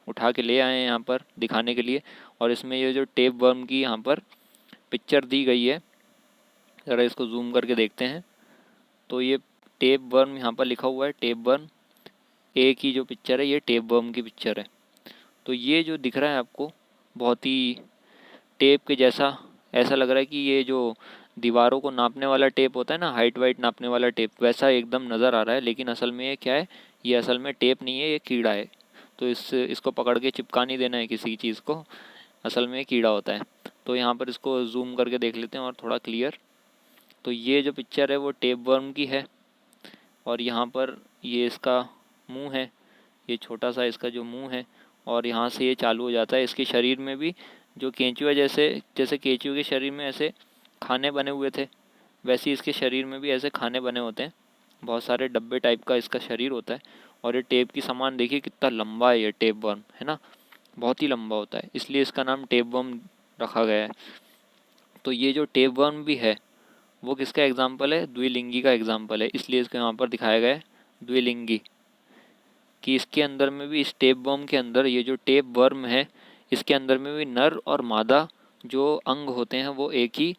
उठा के ले आए हैं यहाँ पर दिखाने के लिए, और इसमें ये जो टेप वर्म की यहाँ पर पिक्चर दी गई है, ज़रा इसको जूम करके देखते हैं। तो ये टेप वर्म यहाँ पर लिखा हुआ है, टेप वर्म। ए की जो पिक्चर है ये टेप वर्म की पिक्चर है। तो ये जो दिख रहा है आपको बहुत ही टेप के जैसा, ऐसा लग रहा है कि ये जो दीवारों को नापने वाला टेप होता है ना, हाइट वाइट नापने वाला टेप, वैसा एकदम नज़र आ रहा है। लेकिन असल में ये क्या है? ये असल में टेप नहीं है, ये कीड़ा है। तो इसको पकड़ के चिपका नहीं देना है किसी चीज़ को, असल में ये कीड़ा होता है। तो यहाँ पर इसको जूम करके देख लेते हैं और थोड़ा क्लियर। तो ये जो पिक्चर है वो टेप वर्म की है, और यहाँ पर ये इसका मुंह है, ये छोटा सा इसका जो मुंह है, और यहाँ से ये चालू हो जाता है। इसके शरीर में भी जो केंचुआ जैसे केंचुए के शरीर में ऐसे खाने बने हुए थे, वैसे इसके शरीर में भी ऐसे खाने बने होते हैं। बहुत सारे डब्बे टाइप का इसका शरीर होता है, और ये टेप की सामान देखिए कितना लंबा है, ये टेप वर्म है ना, बहुत ही लंबा होता है, इसलिए इसका नाम टेप वर्म रखा गया है। तो ये जो टेप वर्म भी है वो किसका एग्जाम्पल है? द्विलिंगी का एग्जाम्पल है, इसलिए इसको यहाँ पर दिखाया गया है द्विलिंगी, कि इसके अंदर में भी, इस टेप वर्म के अंदर, ये जो टेप वर्म है इसके अंदर में भी नर और मादा जो अंग होते हैं वो एक ही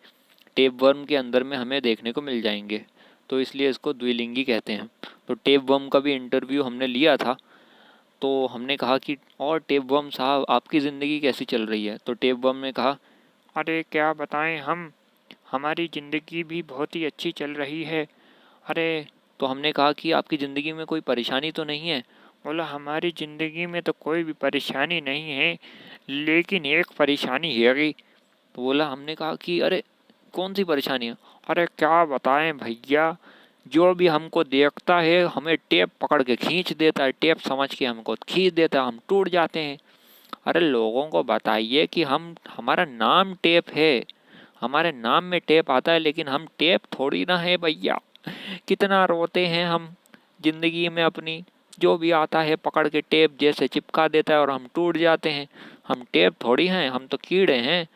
टेप वर्म के अंदर में हमें देखने को मिल जाएंगे, तो इसलिए इसको द्विलिंगी कहते हैं। तो टेप वर्म का भी इंटरव्यू हमने लिया था, तो हमने कहा कि और टेप वर्म साहब आपकी ज़िंदगी कैसी चल रही है? तो टेप वर्म ने कहा, अरे क्या बताएं हम, हमारी ज़िंदगी भी बहुत ही अच्छी चल रही है। अरे, तो हमने कहा कि आपकी ज़िंदगी में कोई परेशानी तो नहीं है? बोला हमारी ज़िंदगी में तो कोई भी परेशानी नहीं है, लेकिन एक परेशानी है। तो बोला, हमने कहा कि अरे कौन सी परेशानी है? अरे क्या बताएं भैया, जो भी हमको देखता है हमें टेप पकड़ के खींच देता है, टेप समझ के हमको खींच देता है, हम टूट जाते हैं। अरे लोगों को बताइए कि हमारा नाम टेप है, हमारे नाम में टेप आता है, लेकिन हम टेप थोड़ी ना है भैया। कितना रोते हैं हम जिंदगी में अपनी, जो भी आता है पकड़ के टेप जैसे चिपका देता है और हम टूट जाते हैं। हम टेप थोड़ी हैं, हम तो कीड़े हैं।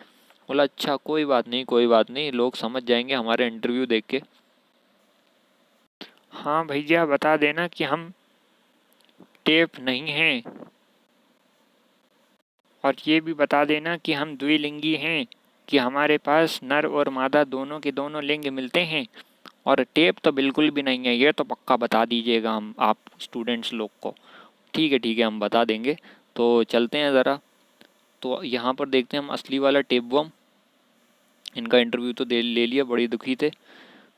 बोला अच्छा कोई बात नहीं, कोई बात नहीं, लोग समझ जाएंगे हमारे इंटरव्यू देख के। हाँ भैया बता देना कि हम टेप नहीं हैं, और ये भी बता देना कि हम द्विलिंगी हैं, कि हमारे पास नर और मादा दोनों के दोनों लिंग मिलते हैं, और टेप तो बिल्कुल भी नहीं है, ये तो पक्का बता दीजिएगा हम आप स्टूडेंट्स लोग को। ठीक है हम बता देंगे। तो चलते हैं ज़रा, तो यहाँ पर देखते हैं हम असली वाला टेप वर्म। इनका इंटरव्यू तो ले लिया, बड़ी दुखी थे।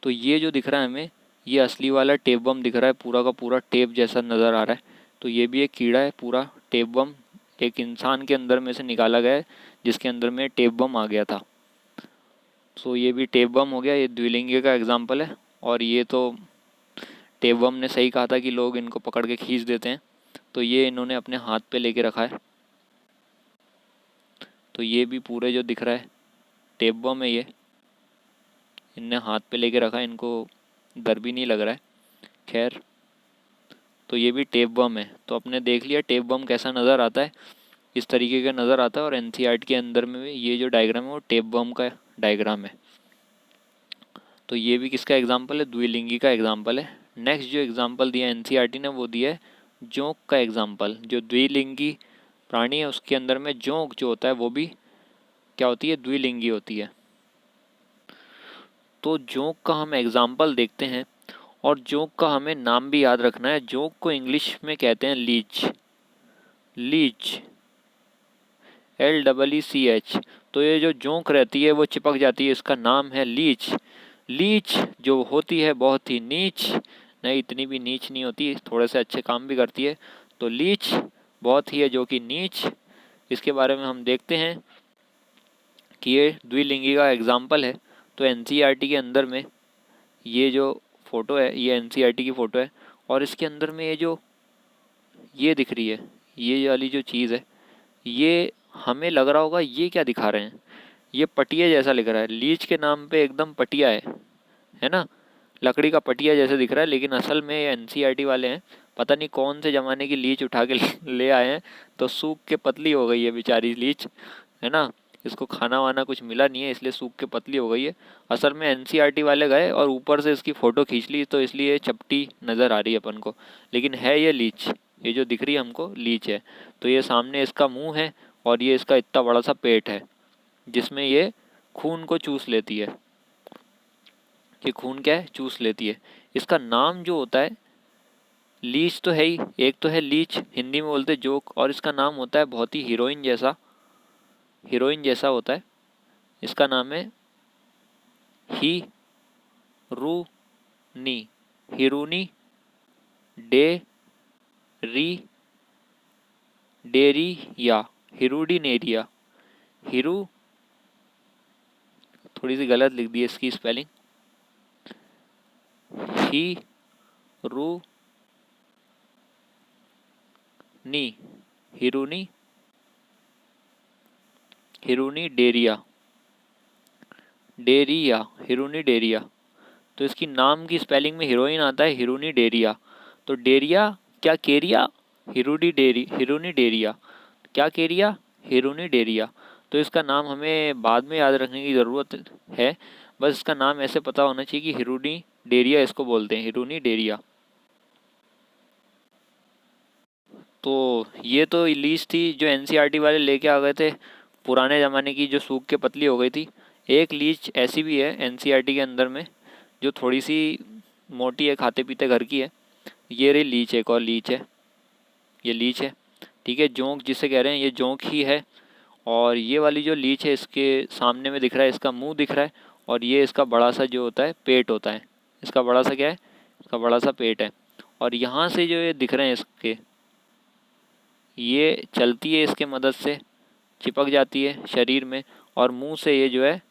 तो ये जो दिख रहा है हमें, ये असली वाला टेप वर्म दिख रहा है, पूरा का पूरा टेप जैसा नज़र आ रहा है। तो ये भी एक कीड़ा है, पूरा टेप वर्म, एक इंसान के अंदर में से निकाला गया है जिसके अंदर में टेप बम आ गया था। तो ये भी टेप बम हो गया, ये द्विलिंगी का एग्जाम्पल है। और ये तो टेप बम ने सही कहा था कि लोग इनको पकड़ के खींच देते हैं, तो ये इन्होंने अपने हाथ पे लेके रखा है। तो ये भी पूरे जो दिख रहा है टेप बम है, ये इनने हाथ पे लेके रखा है, इनको डर भी नहीं लग रहा है। खैर, तो ये भी टेप बम है। तो अपने देख लिया टेप बम कैसा नज़र आता है, इस तरीके का नज़र आता है। और एनसीईआरटी के अंदर में भी ये जो डायग्राम है वो टेप बम का डायग्राम है। तो ये भी किसका एग्जाम्पल है, द्विलिंगी का एग्जाम्पल है। नेक्स्ट जो एग्जाम्पल दिया एनसीईआरटी ने वो दिया है जोंक का एग्जाम्पल। जो द्विलिंगी प्राणी है उसके अंदर में जोंक जो होता है वो भी क्या होती है, द्विलिंगी होती है। तो जोंक का हम एग्जाम्पल देखते हैं और जोंक का हमें नाम भी याद रखना है। जोंक को इंग्लिश में कहते हैं लीच, लीच LEECH। तो ये जो जोंक रहती है वो चिपक जाती है, इसका नाम है लीच। लीच जो होती है बहुत ही नीच, नहीं इतनी भी नीच नहीं होती, थोड़े से अच्छे काम भी करती है। तो लीच बहुत ही है जो कि नीच। इसके बारे में हम देखते हैं कि ये द्विलिंगी का एग्जाम्पल है। तो एनसीईआरटी के अंदर में ये जो फ़ोटो है ये एनसीईआरटी की फ़ोटो है। और इसके अंदर में ये दिख रही है, ये वाली जो चीज़ है, ये हमें लग रहा होगा ये क्या दिखा रहे हैं, ये पटिया जैसा लिख रहा है। लीच के नाम पे एकदम पटिया है ना, लकड़ी का पटिया जैसे दिख रहा है। लेकिन असल में ये एनसीईआरटी वाले हैं, पता नहीं कौन से ज़माने की लीच उठा के ले आए हैं, तो सूख के पतली हो गई है बेचारी लीच, है ना। इसको खाना वाना कुछ मिला नहीं है इसलिए सूख के पतली हो गई है। असल में एनसीईआरटी वाले गए और ऊपर से इसकी फ़ोटो खींच ली, तो इसलिए चपटी नज़र आ रही है अपन को, लेकिन है ये लीच। ये जो दिख रही है हमको लीच है। तो ये सामने इसका मुंह है और ये इसका इतना बड़ा सा पेट है जिसमें ये खून को चूस लेती है। ये खून क्या है, चूस लेती है। इसका नाम जो होता है लीच तो है ही, एक तो है लीच, हिंदी में बोलते जोक, और इसका नाम होता है बहुत ही हीरोइन जैसा, हीरोइन जैसा होता है। इसका नाम है ही रू नी, हिरूनी डे री डेरिया, हिरूडिनेरिया। हिरू थोड़ी सी गलत लिख दी है इसकी स्पेलिंग, ही रू नी, हिरूनी हिरूनी डेरिया, डेरिया, हिरूनी डेरिया। तो इसकी नाम की स्पेलिंग में हीरोइन आता है हिरूनी डेरिया। तो डेरिया क्या, केरिया, हिरूनी डेरिया, क्या केरिया, हिरूनी डेरिया। तो इसका नाम हमें बाद में याद रखने की ज़रूरत है, बस इसका नाम ऐसे पता होना चाहिए कि हिरूनी डेरिया इसको बोलते हैं, हिरूनी डेरिया। तो ये तो लीज थी जो एनसीईआरटी वाले लेके आ गए थे, पुराने ज़माने की, जो सूख के पतली हो गई थी। एक लीच ऐसी भी है एनसीईआरटी के अंदर में जो थोड़ी सी मोटी है, खाते पीते घर की है। ये रही लीच, एक और लीच है, ये लीच है, ठीक है। जोंक जिसे कह रहे हैं ये जोंक ही है। और ये वाली जो लीच है इसके सामने में दिख रहा है इसका मुंह दिख रहा है, और ये इसका बड़ा सा जो होता है पेट होता है। इसका बड़ा सा क्या है, इसका बड़ा सा पेट है। और यहाँ से जो ये दिख रहे हैं इसके, ये चलती है इसके मदद से, चिपक जाती है शरीर में, और मुंह से ये जो है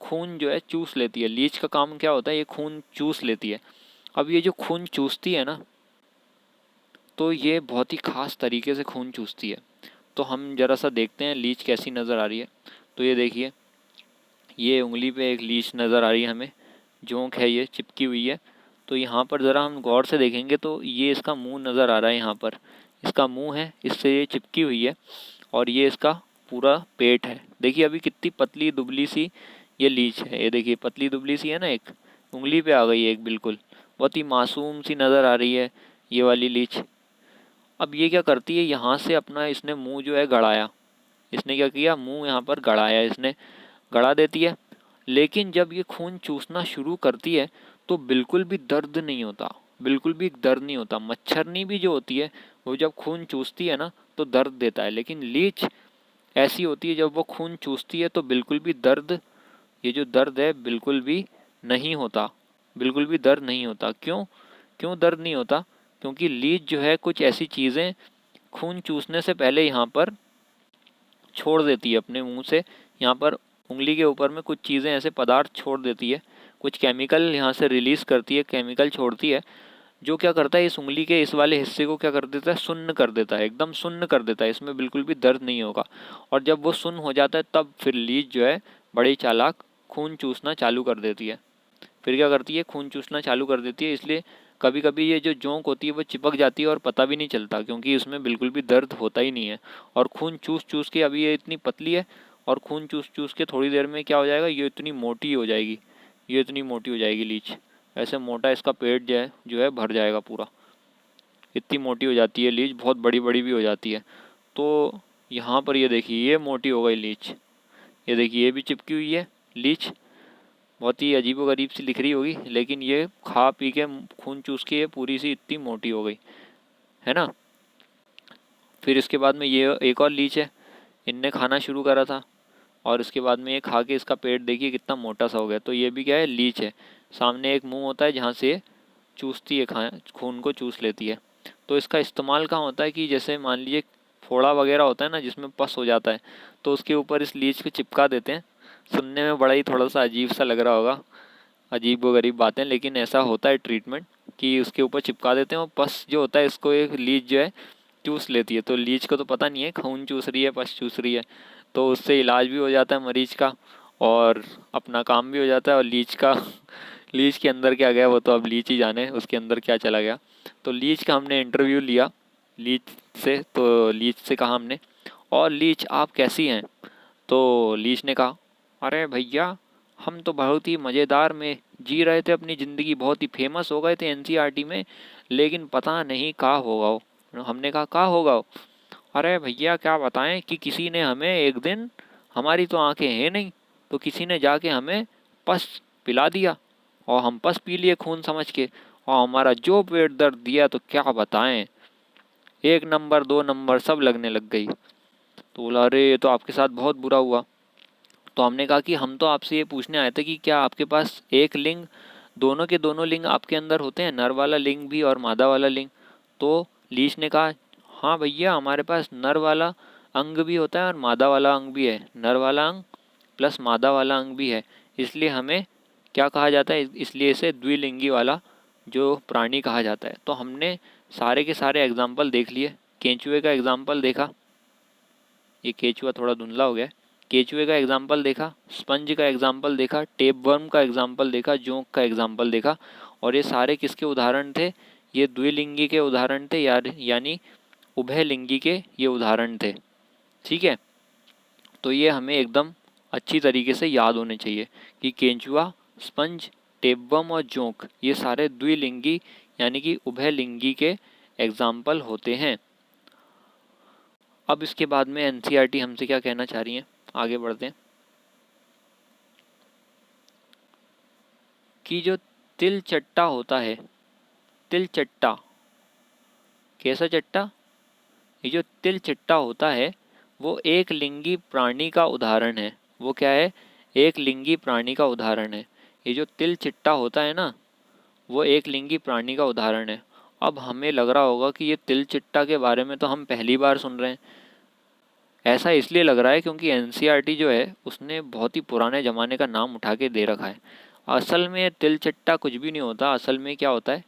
खून जो है चूस लेती है। लीच का काम क्या होता है, ये खून चूस लेती है। अब ये जो खून चूसती है ना, तो ये बहुत ही ख़ास तरीके से खून चूसती है। तो हम ज़रा सा देखते हैं लीच कैसी नज़र आ रही है। तो ये देखिए, ये उंगली पे एक लीच नज़र आ रही है हमें, जोंक है ये, चिपकी हुई है। तो यहाँ पर ज़रा हम गौर से देखेंगे तो ये इसका मुंह नज़र आ रहा है, यहाँ पर इसका मुंह है, इससे ये चिपकी हुई है। और ये इसका पूरा पेट है। देखिए अभी कितनी पतली दुबली सी ये लीच है, ये देखिए पतली दुबली सी है ना, एक उंगली पे आ गई है एक, बिल्कुल बहुत ही मासूम सी नज़र आ रही है ये वाली लीच। अब ये क्या करती है, यहाँ से अपना इसने मुंह जो है गड़ाया, इसने क्या किया, मुंह यहाँ पर गड़ाया, इसने गड़ा देती है। लेकिन जब ये खून चूसना शुरू करती है तो बिल्कुल भी दर्द नहीं होता, बिल्कुल भी दर्द नहीं होता। मच्छरनी भी जो होती है वो जब खून चूसती है ना तो दर्द देता है, लेकिन लीच ऐसी होती है जब वो खून चूसती है तो बिल्कुल भी दर्द, ये जो दर्द है बिल्कुल भी नहीं होता, बिल्कुल भी दर्द नहीं होता। क्यों, क्यों दर्द नहीं होता, क्योंकि लीच जो है कुछ ऐसी चीज़ें खून चूसने से पहले यहाँ पर छोड़ देती है अपने मुंह से, यहाँ पर उंगली के ऊपर में कुछ चीज़ें ऐसे पदार्थ छोड़ देती है, कुछ केमिकल यहाँ से रिलीज़ करती है, केमिकल छोड़ती है, जो क्या करता है इस उंगली के इस वाले हिस्से को क्या कर देता है, सुन्न कर देता है, एकदम सुन्न कर देता है, इसमें बिल्कुल भी दर्द नहीं होगा। और जब वो सुन्न हो जाता है तब फिर लीच जो है बड़ी चालाक खून चूसना चालू कर देती है। फिर क्या करती है, खून चूसना चालू कर देती है। इसलिए कभी कभी ये जो जोंक होती है वो चिपक जाती है और पता भी नहीं चलता, क्योंकि इसमें बिल्कुल भी दर्द होता ही नहीं है। और खून चूस चूस के अभी ये इतनी पतली है, और खून चूस चूस के थोड़ी देर में क्या हो जाएगा, ये इतनी मोटी हो जाएगी, ये इतनी मोटी हो जाएगी लीच। ऐसे मोटा इसका पेट जो है भर जाएगा पूरा, इतनी मोटी हो जाती है लीच, बहुत बड़ी बड़ी भी हो जाती है। तो यहाँ पर ये देखिए, ये मोटी हो गई लीच, ये देखिए ये भी चिपकी हुई है लीच, बहुत ही अजीबोगरीब सी दिख रही होगी, लेकिन ये खा पी के खून चूस के ये पूरी सी इतनी मोटी हो गई है ना। फिर इसके बाद में ये एक और लीच है, इनने खाना शुरू करा था, और इसके बाद में ये खा के इसका पेट देखिए कितना मोटा सा हो गया। तो ये भी क्या है, लीच है। सामने एक मुंह होता है जहाँ से चूसती है, खून को चूस लेती है। तो इसका इस्तेमाल कहाँ होता है कि जैसे मान लीजिए फोड़ा वगैरह होता है ना जिसमें पस हो जाता है, तो उसके ऊपर इस लीच को चिपका देते हैं। सुनने में बड़ा ही थोड़ा सा अजीब सा लग रहा होगा, अजीब व गरीब बातें, लेकिन ऐसा होता है ट्रीटमेंट कि उसके ऊपर चिपका देते हैं, और पस जो होता है इसको एक लीच जो है चूस लेती है। तो लीच को तो पता नहीं है खून चूस रही है, पस चूस रही है, तो उससे इलाज भी हो जाता है मरीज का, और अपना काम भी हो जाता है। और लीच का लीच के अंदर क्या गया वो तो अब लीच ही जाने उसके अंदर क्या चला गया। तो लीच का हमने इंटरव्यू लिया लीच से, तो लीच से कहा हमने, और लीच आप कैसी हैं। तो लीच ने कहा, अरे भैया हम तो बहुत ही मज़ेदार में जी रहे थे अपनी ज़िंदगी, बहुत ही फेमस हो गए थे एनसीईआरटी में, लेकिन पता नहीं कहाँ होगा वो। हमने कहा कहाँ होगा वो। अरे भैया क्या बताएं कि किसी ने हमें एक दिन, हमारी तो आंखें हैं नहीं, तो किसी ने जाके हमें पस पिला दिया, और हम पस पी लिए खून समझ के, और हमारा जो पेट दर्द दिया तो क्या बताएं, 1 नंबर 2 नंबर सब लगने लग गई। तो बोला अरे ये तो आपके साथ बहुत बुरा हुआ। तो हमने कहा कि हम तो आपसे ये पूछने आए थे कि क्या आपके पास एक लिंग, दोनों के दोनों लिंग आपके अंदर होते हैं, नर वाला लिंग भी और मादा वाला लिंग। तो लीच ने कहा, हाँ भैया हमारे पास नर वाला अंग भी होता है और मादा वाला अंग भी है, नर वाला अंग प्लस मादा वाला अंग भी है, इसलिए हमें क्या कहा जाता है, इसलिए इसे द्विलिंगी वाला जो प्राणी कहा जाता है। तो हमने सारे के सारे एग्जाम्पल देख लिए। केंचुए का एग्जाम्पल देखा, ये केचुआ थोड़ा धुंधला हो गया है। केचुए का एग्जाम्पल देखा, स्पंज का एग्जाम्पल देखा, टेपवर्म का एग्जाम्पल देखा, जोंक का एग्जाम्पल देखा, और ये सारे किसके उदाहरण थे, ये द्विलिंगी के उदाहरण थे, यानी उभयलिंगी के ये उदाहरण थे। ठीक है, तो ये हमें एकदम अच्छी तरीके से याद होने चाहिए कि केंचुआ, स्पंज, टेपवर्म और जोंक ये सारे द्विलिंगी यानी कि उभयलिंगी के एग्जाम्पल होते हैं। अब इसके बाद में एनसीईआरटी हमसे क्या कहना चाह रही है, आगे बढ़ते हैं। कि जो तिल चट्टा होता है, तिल चट्टा, कैसा चट्टा, ये जो तिल चट्टा होता है वो एक लिंगी प्राणी का उदाहरण है। वो क्या है, एक लिंगी प्राणी का उदाहरण है। ये जो तिल चिट्टा होता है ना, वो एक लिंगी प्राणी का उदाहरण है। अब हमें लग रहा होगा कि ये तिल चिट्टा के बारे में तो हम पहली बार सुन रहे हैं। ऐसा इसलिए लग रहा है क्योंकि एनसीईआरटी जो है उसने बहुत ही पुराने ज़माने का नाम उठा के दे रखा है। असल में तिल चिट्टा कुछ भी नहीं होता। असल में क्या होता है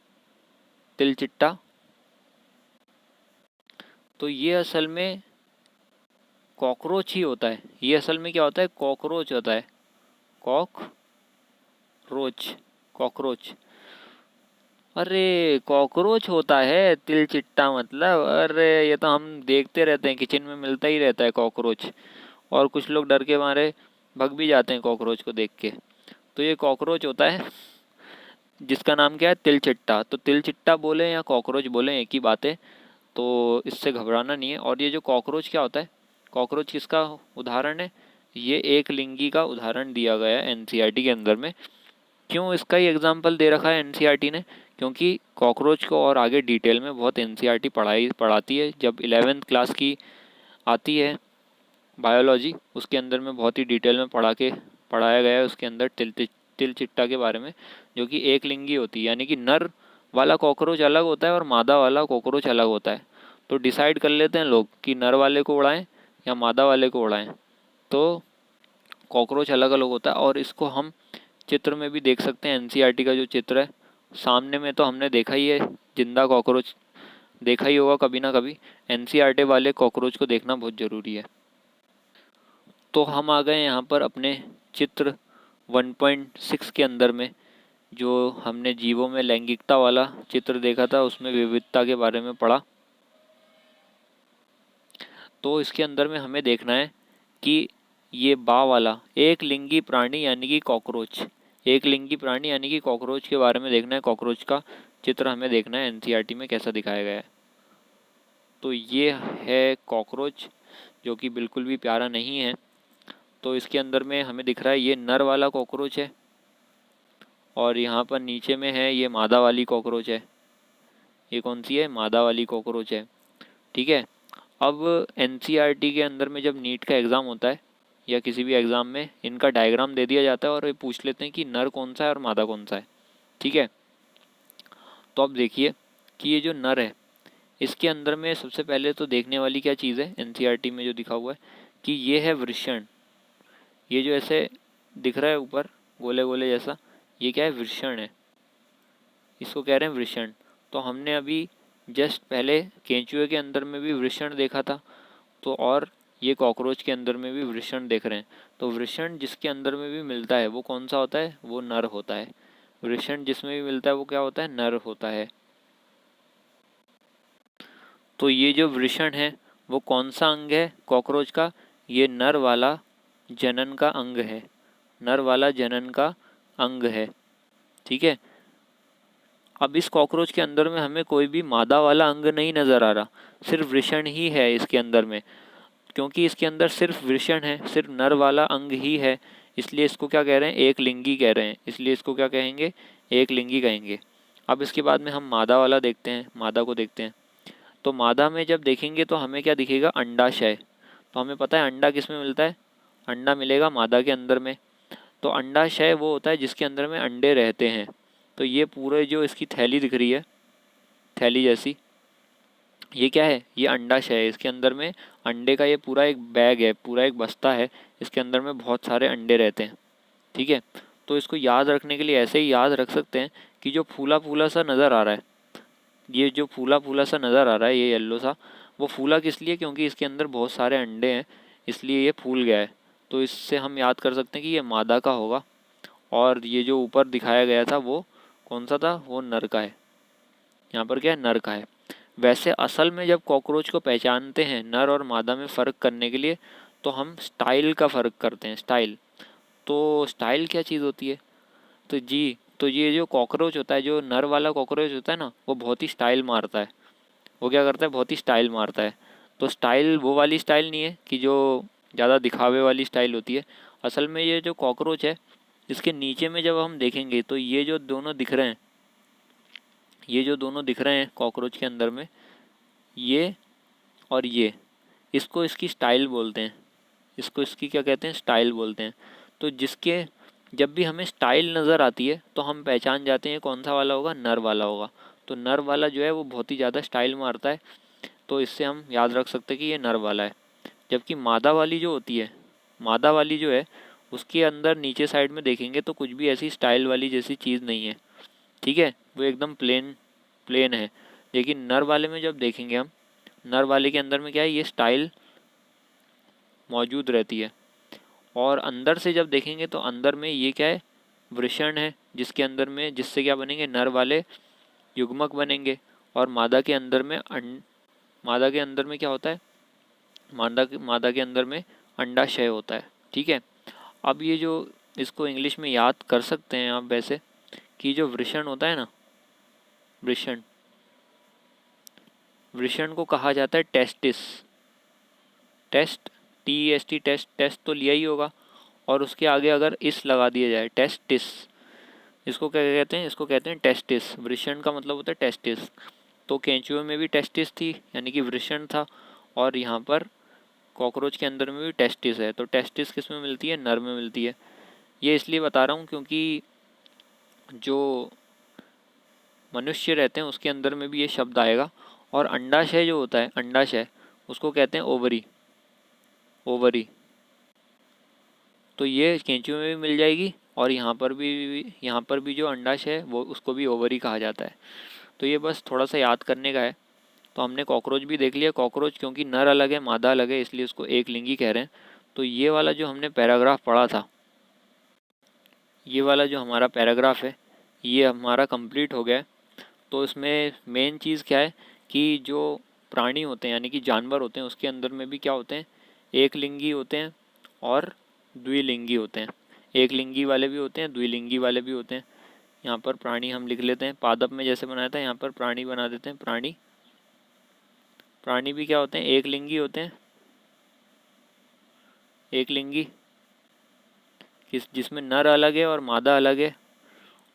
तिल चिट्टा, तो ये असल में कॉकरोच ही होता है। ये असल में क्या होता है, कॉकरोच होता है, कॉकरोच, कॉकरोच। अरे कॉकरोच होता है तिल चिट्टा मतलब, अरे ये तो हम देखते रहते हैं, किचन में मिलता ही रहता है कॉकरोच, और कुछ लोग डर के मारे भग भी जाते हैं कॉकरोच को देख के। तो ये कॉकरोच होता है जिसका नाम क्या है, तिल चिट्टा। तो तिल चिट्टा बोले या कॉकरोच बोले एक ही बात है, तो इससे घबराना नहीं है। और ये जो कॉकरोच क्या होता है, कॉकरोच किसका उदाहरण है, ये एक लिंगी का उदाहरण दिया गया है एनसीईआरटी के अंदर में। क्यों इसका ही एग्जाम्पल दे रखा है एनसीईआरटी ने, क्योंकि कॉकरोच को और आगे डिटेल में बहुत एनसीईआरटी पढ़ाती है। जब 11वीं क्लास की आती है बायोलॉजी, उसके अंदर में बहुत ही डिटेल में पढ़ाया गया है उसके अंदर तिल चिट्टा के बारे में, जो कि एक लिंगी होती है, यानी कि नर वाला कॉकरोच अलग होता है और मादा वाला कॉकरोच अलग होता है। तो डिसाइड कर लेते हैं लोग कि नर वाले को उड़ाएं या मादा वाले को उड़ाएं। तो कॉकरोच अलग अलग होता है और इसको हम चित्र में भी देख सकते हैं। एनसीईआरटी का जो चित्र है सामने में तो हमने देखा ही है, जिंदा कॉकरोच देखा ही होगा कभी ना कभी। एनसीईआरटी वाले कॉकरोच को देखना बहुत ज़रूरी है। तो हम आ गए यहाँ पर अपने चित्र 1.6 के अंदर में। जो हमने जीवों में लैंगिकता वाला चित्र देखा था उसमें विविधता के बारे में पढ़ा। तो इसके अंदर में हमें देखना है कि ये बा वाला एक लिंगी प्राणी यानी कि कॉकरोच, एक लिंगी प्राणी यानी कि कॉकरोच के बारे में देखना है। कॉकरोच का चित्र हमें देखना है एनसीईआरटी में कैसा दिखाया गया है। तो ये है कॉकरोच जो कि बिल्कुल भी प्यारा नहीं है। तो इसके अंदर में हमें दिख रहा है ये नर वाला कॉकरोच है और यहाँ पर नीचे में है ये मादा वाली कॉकरोच है। ये कौन सी है? मादा वाली कॉकरोच है। ठीक है। अब एनसीईआरटी के अंदर में जब नीट का एग्ज़ाम होता है या किसी भी एग्ज़ाम में इनका डायग्राम दे दिया जाता है और ये पूछ लेते हैं कि नर कौन सा है और मादा कौन सा है। ठीक है। तो अब देखिए कि ये जो नर है इसके अंदर में सबसे पहले तो देखने वाली क्या चीज़ है एनसीईआरटी में जो दिखा हुआ है कि ये है वृषण। ये जो ऐसे दिख रहा है ऊपर गोले गोले जैसा, ये क्या है? वृषण है। इसको कह रहे हैं वृषण। तो हमने अभी जस्ट पहले केंचुए के अंदर में भी वृषण देखा था, तो और ये कॉकरोच के अंदर में भी वृषण देख रहे हैं। तो वृषण जिसके अंदर में भी मिलता है वो कौन सा होता है? वो नर होता है। वृषण जिसमें भी मिलता है वो क्या होता है? नर होता है। तो ये जो वृषण है वो कौन सा अंग है कॉकरोच का? ये नर वाला जनन का अंग है। नर वाला जनन का अंग है। ठीक है। अब इस कॉकरोच के अंदर में हमें कोई भी मादा वाला अंग नहीं नज़र आ रहा, सिर्फ वृषण ही है इसके अंदर में। क्योंकि इसके अंदर सिर्फ वृषण है, सिर्फ नर वाला अंग ही है, इसलिए इसको क्या कह रहे हैं? एक लिंगी कह रहे हैं। इसलिए इसको क्या कहेंगे? एक लिंगी कहेंगे। अब इसके बाद में हम मादा वाला देखते हैं, मादा को देखते हैं। तो मादा में जब देखेंगे तो हमें क्या दिखेगा? अंडाशय। तो हमें पता है अंडा किस में मिलता है? अंडा मिलेगा मादा के अंदर में। तो अंडाशय वो होता है जिसके अंदर में अंडे रहते हैं। तो ये पूरे जो इसकी थैली दिख रही है, थैली जैसी, ये क्या है? ये अंडाशय है। इसके अंदर में अंडे का ये पूरा एक बैग है, पूरा एक बस्ता है, इसके अंदर में बहुत सारे अंडे रहते हैं। ठीक है। तो इसको याद रखने के लिए ऐसे ही याद रख सकते हैं कि जो फूला फूला सा नज़र आ रहा है, ये जो फूला फूला सा नज़र आ रहा है, ये येल्लो सा, वो फूला किस लिए? क्योंकि इसके अंदर बहुत सारे अंडे हैं, इसलिए ये फूल गया है। तो इससे हम याद कर सकते हैं कि ये मादा का होगा और ये जो ऊपर दिखाया गया था वो कौन सा था? वो नर का है। यहाँ पर क्या है? नर का है। वैसे असल में जब कॉकरोच को पहचानते हैं नर और मादा में फ़र्क करने के लिए, तो हम स्टाइल का फ़र्क करते हैं। स्टाइल, तो स्टाइल क्या चीज़ होती है? तो जी, तो ये जो कॉकरोच होता है, जो नर वाला कॉकरोच होता है ना, वो बहुत ही स्टाइल मारता है। वो क्या करता है? बहुत ही स्टाइल मारता है। तो स्टाइल वो वाली स्टाइल नहीं है कि जो ज़्यादा दिखावे वाली स्टाइल होती है। असल में ये जो कॉकरोच है इसके नीचे में जब हम देखेंगे तो ये जो दोनों दिख रहे हैं, ये जो दोनों दिख रहे हैं कॉकरोच के अंदर में, ये और ये, इसको इसकी स्टाइल बोलते हैं। इसको इसकी क्या कहते हैं? स्टाइल बोलते हैं। तो जिसके जब भी हमें स्टाइल नज़र आती है तो हम पहचान जाते हैं कौन सा वाला होगा? नर वाला होगा। तो नर वाला जो है वो बहुत ही ज़्यादा स्टाइल मारता है, तो इससे हम याद रख सकते हैं कि ये नर वाला है। जबकि मादा वाली जो होती है, मादा वाली जो है उसके अंदर नीचे साइड में देखेंगे तो कुछ भी ऐसी स्टाइल वाली जैसी चीज़ नहीं है। ठीक है। वो एकदम प्लेन प्लेन है। लेकिन नर वाले में जब देखेंगे हम, नर वाले के अंदर में क्या है? ये स्टाइल मौजूद रहती है। और अंदर से जब देखेंगे तो अंदर में ये क्या है? वृषण है, जिसके अंदर में जिससे क्या बनेंगे? नर वाले युग्मक बनेंगे। और मादा के अंदर में क्या होता है? मादा के अंदर में अंडाशय होता है। ठीक है। अब ये जो इसको इंग्लिश में याद कर सकते हैं आप वैसे, कि जो वृषण होता है ना, वृषण, वृषण को कहा जाता है testis. Test, TEST, test, test तो लिया ही होगा, और उसके आगे अगर इस लगा दिया जाए, टेस्टिस, इसको क्या कहते हैं? इसको कहते हैं टेस्टिस। वृषण का मतलब होता है टेस्टिस। तो केंचुए में भी टेस्टिस थी यानी कि वृषण था, और यहाँ पर कॉकरोच के अंदर में भी टेस्टिस है। तो टेस्टिस किस में मिलती है? नर में मिलती है। ये इसलिए बता रहा हूँ क्योंकि जो मनुष्य रहते हैं उसके अंदर में भी ये शब्द आएगा, और अंडाशय जो होता है, अंडाशय, उसको कहते हैं ओवरी, ओवरी। तो ये केंचुए में भी मिल जाएगी और यहाँ पर भी जो अंडाशय है वो उसको भी ओवरी कहा जाता है। तो ये बस थोड़ा सा याद करने का है। तो हमने कॉकरोच भी देख लिया। कॉकरोच क्योंकि नर अलग है मादा अलग है इसलिए उसको एक लिंगी कह रहे हैं। तो ये वाला जो हमने पैराग्राफ पढ़ा था, ये वाला जो हमारा पैराग्राफ है ये हमारा कंप्लीट हो गया है। तो इसमें मेन चीज़ क्या है कि जो प्राणी होते हैं यानी कि जानवर होते हैं उसके अंदर में भी क्या होते हैं, एक लिंगी होते हैं और द्विलिंगी होते हैं। एक लिंगी वाले भी होते हैं, द्विलिंगी वाले भी होते हैं। यहाँ पर प्राणी हम लिख लेते हैं, पादप में जैसे बनाया था यहाँ पर प्राणी बना देते हैं। प्राणी, प्राणी भी क्या होते हैं, एक लिंगी होते हैं, एक लिंगी जिसमें नर अलग है और मादा अलग है,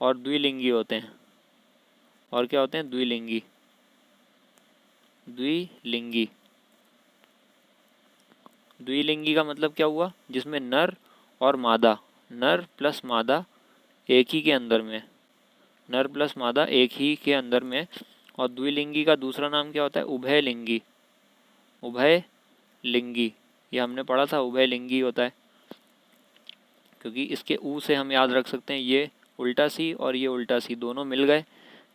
और द्विलिंगी होते हैं। और क्या होते हैं, द्विलिंगी, द्विलिंगी। द्विलिंगी का मतलब क्या हुआ, जिसमें नर और मादा, नर प्लस मादा एक ही के अंदर में, नर प्लस मादा एक ही के अंदर में। और द्विलिंगी का दूसरा नाम क्या होता है, उभयलिंगी, उभयलिंगी। ये हमने पढ़ा था, उभयलिंगी होता है क्योंकि इसके ऊ से हम याद रख सकते हैं ये उल्टा सी और ये उल्टा सी दोनों मिल गए,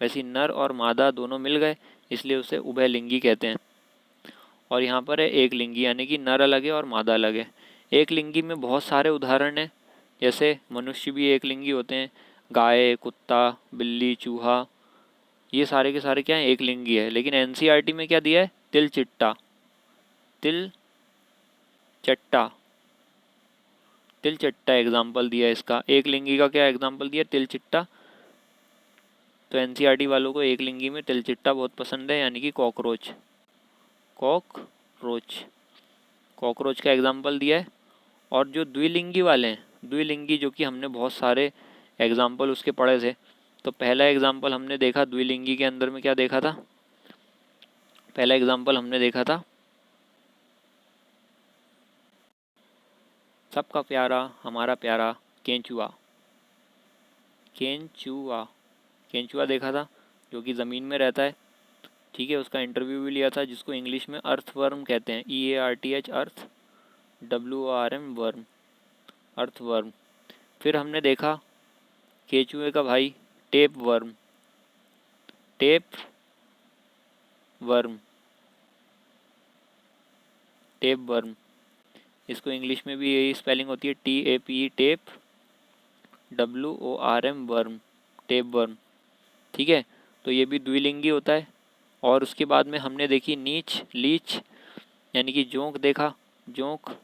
वैसे नर और मादा दोनों मिल गए इसलिए उसे उभयलिंगी कहते हैं। और यहाँ पर है एक लिंगी यानी कि नर अलग है और मादा अलग है। एक लिंगी में बहुत सारे उदाहरण हैं, जैसे मनुष्य भी एक लिंगी होते हैं, गाय, कुत्ता, बिल्ली, चूहा, ये सारे के सारे क्या हैं, एक लिंगी है। लेकिन एनसीईआरटी में क्या दिया है, तिल चिट्टा, तिल चट्टा, तिल चट्टा एग्जाम्पल दिया है इसका। एक लिंगी का क्या एग्जाम्पल दिया, तिल चिट्टा। तो एनसीईआरटी वालों को एक लिंगी में तिल चिट्टा बहुत पसंद है यानी कि कॉकरोच, कॉकरोच, कॉकरोच का एग्जाम्पल दिया है। और जो द्विलिंगी वाले हैं, द्विलिंगी जो कि हमने बहुत सारे एग्जाम्पल उसके पढ़े थे। तो पहला एग्जाम्पल हमने देखा द्विलिंगी के अंदर में क्या देखा था, पहला एग्जाम्पल हमने देखा था सबका प्यारा हमारा प्यारा केंचुआ, केंचुआ, केंचुआ देखा था जो कि ज़मीन में रहता है। ठीक है, उसका इंटरव्यू भी लिया था जिसको इंग्लिश में अर्थवर्म कहते हैं, EARTH, अर्थ, WORM, वर्म, अर्थवर्म। फिर हमने देखा केंचुए का भाई tape worm, tape worm, tape worm, इसको इंग्लिश में भी यही स्पेलिंग होती है TAPE, tape, WORM, worm, tape worm. ठीक है, तो ये भी द्विलिंगी होता है। और उसके बाद में हमने देखी नीच, लीच यानी कि जोंक देखा, जोंक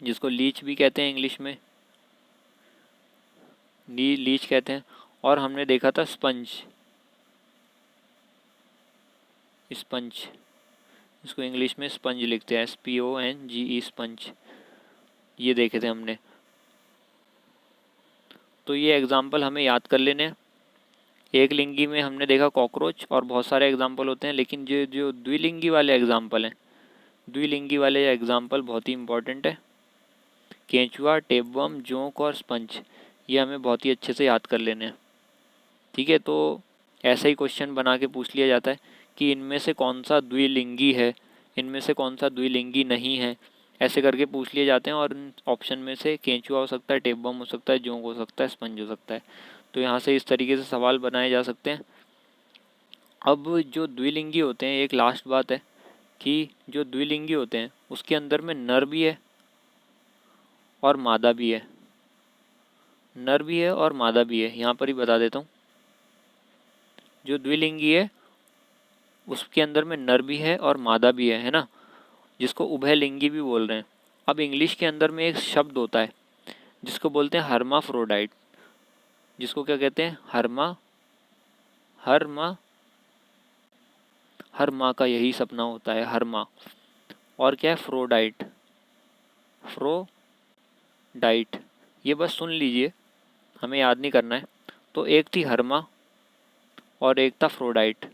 जिसको लीच भी कहते हैं इंग्लिश में, लीच कहते हैं। और हमने देखा था स्पंज, स्पंज, इसको इंग्लिश में स्पंज लिखते हैं, SPONGE, स्पंज, ये देखे थे हमने। तो ये एग्जाम्पल हमें याद कर लेने हैं। एक लिंगी में हमने देखा कॉकरोच और बहुत सारे एग्जाम्पल होते हैं, लेकिन जो जो द्विलिंगी वाले एग्जाम्पल हैं, द्विलिंगी वाले एग्जाम्पल बहुत ही इंपॉर्टेंट है। केंचुआ, टेपवर्म, जोंक और स्पंज, ये हमें बहुत ही अच्छे से याद कर लेने हैं। ठीक है, तो ऐसा ही क्वेश्चन बना के पूछ लिया जाता है कि इनमें से कौन सा द्विलिंगी है, इनमें से कौन सा द्विलिंगी नहीं है, ऐसे करके पूछ लिए जाते हैं। और ऑप्शन में से केंचुआ हो सकता है, टेपवर्म हो सकता है, जोंक हो सकता है, स्पंज हो सकता है। तो यहाँ से इस तरीके से सवाल बनाए जा सकते हैं। अब जो द्विलिंगी होते हैं, एक लास्ट बात है कि जो द्विलिंगी होते हैं उसके अंदर में नर भी है और मादा भी है, नर भी है और मादा भी है। यहाँ पर ही बता देता हूँ, जो द्विलिंगी है उसके अंदर में नर भी है और मादा भी है ना, जिसको उभयलिंगी भी बोल रहे हैं। अब इंग्लिश के अंदर में एक शब्द होता है जिसको बोलते हैं हर्माफ्रोडाइट, जिसको क्या कहते हैं, हर माँ का यही सपना होता है, हर माँ। और क्या है, फ्रोडाइट, फ्रोडाइट, ये बस सुन लीजिए, हमें याद नहीं करना है। तो एक थी हरमा और एक था फ्रोडाइट।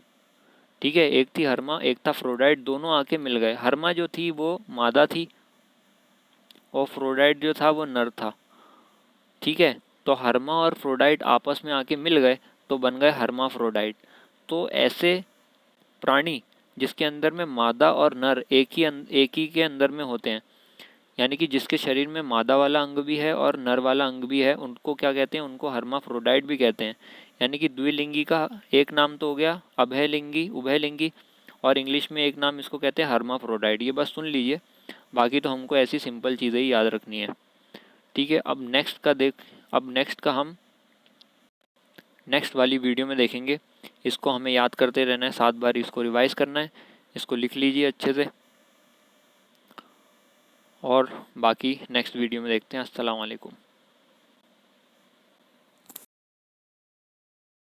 ठीक है, एक थी हरमा एक था फ्रोडाइट, दोनों आके मिल गए। हरमा जो थी वो मादा थी और फ्रोडाइट जो था वो नर था। ठीक है, तो हरमा और फ्रोडाइट आपस में आके मिल गए तो बन गए हर्माफ्रोडाइट। तो ऐसे प्राणी जिसके अंदर में मादा और नर एक ही के अंदर में होते हैं, यानी कि जिसके शरीर में मादा वाला अंग भी है और नर वाला अंग भी है, उनको क्या कहते हैं? उनको हर्माफ्रोडाइट भी कहते हैं। यानी कि द्विलिंगी का एक नाम तो हो गया अभयलिंगी, उभयलिंगी, और इंग्लिश में एक नाम इसको कहते हैं हर्माफ्रोडाइट। ये बस सुन लीजिए, बाकी तो हमको ऐसी सिंपल चीज़ें ही याद रखनी है। ठीक है, अब नेक्स्ट का हम नेक्स्ट वाली वीडियो में देखेंगे। इसको हमें याद करते रहना है, 7 बार इसको रिवाइज करना है। इसको लिख लीजिए अच्छे से, और बाकी नेक्स्ट वीडियो में देखते हैं। अस्सलाम वालेकुम।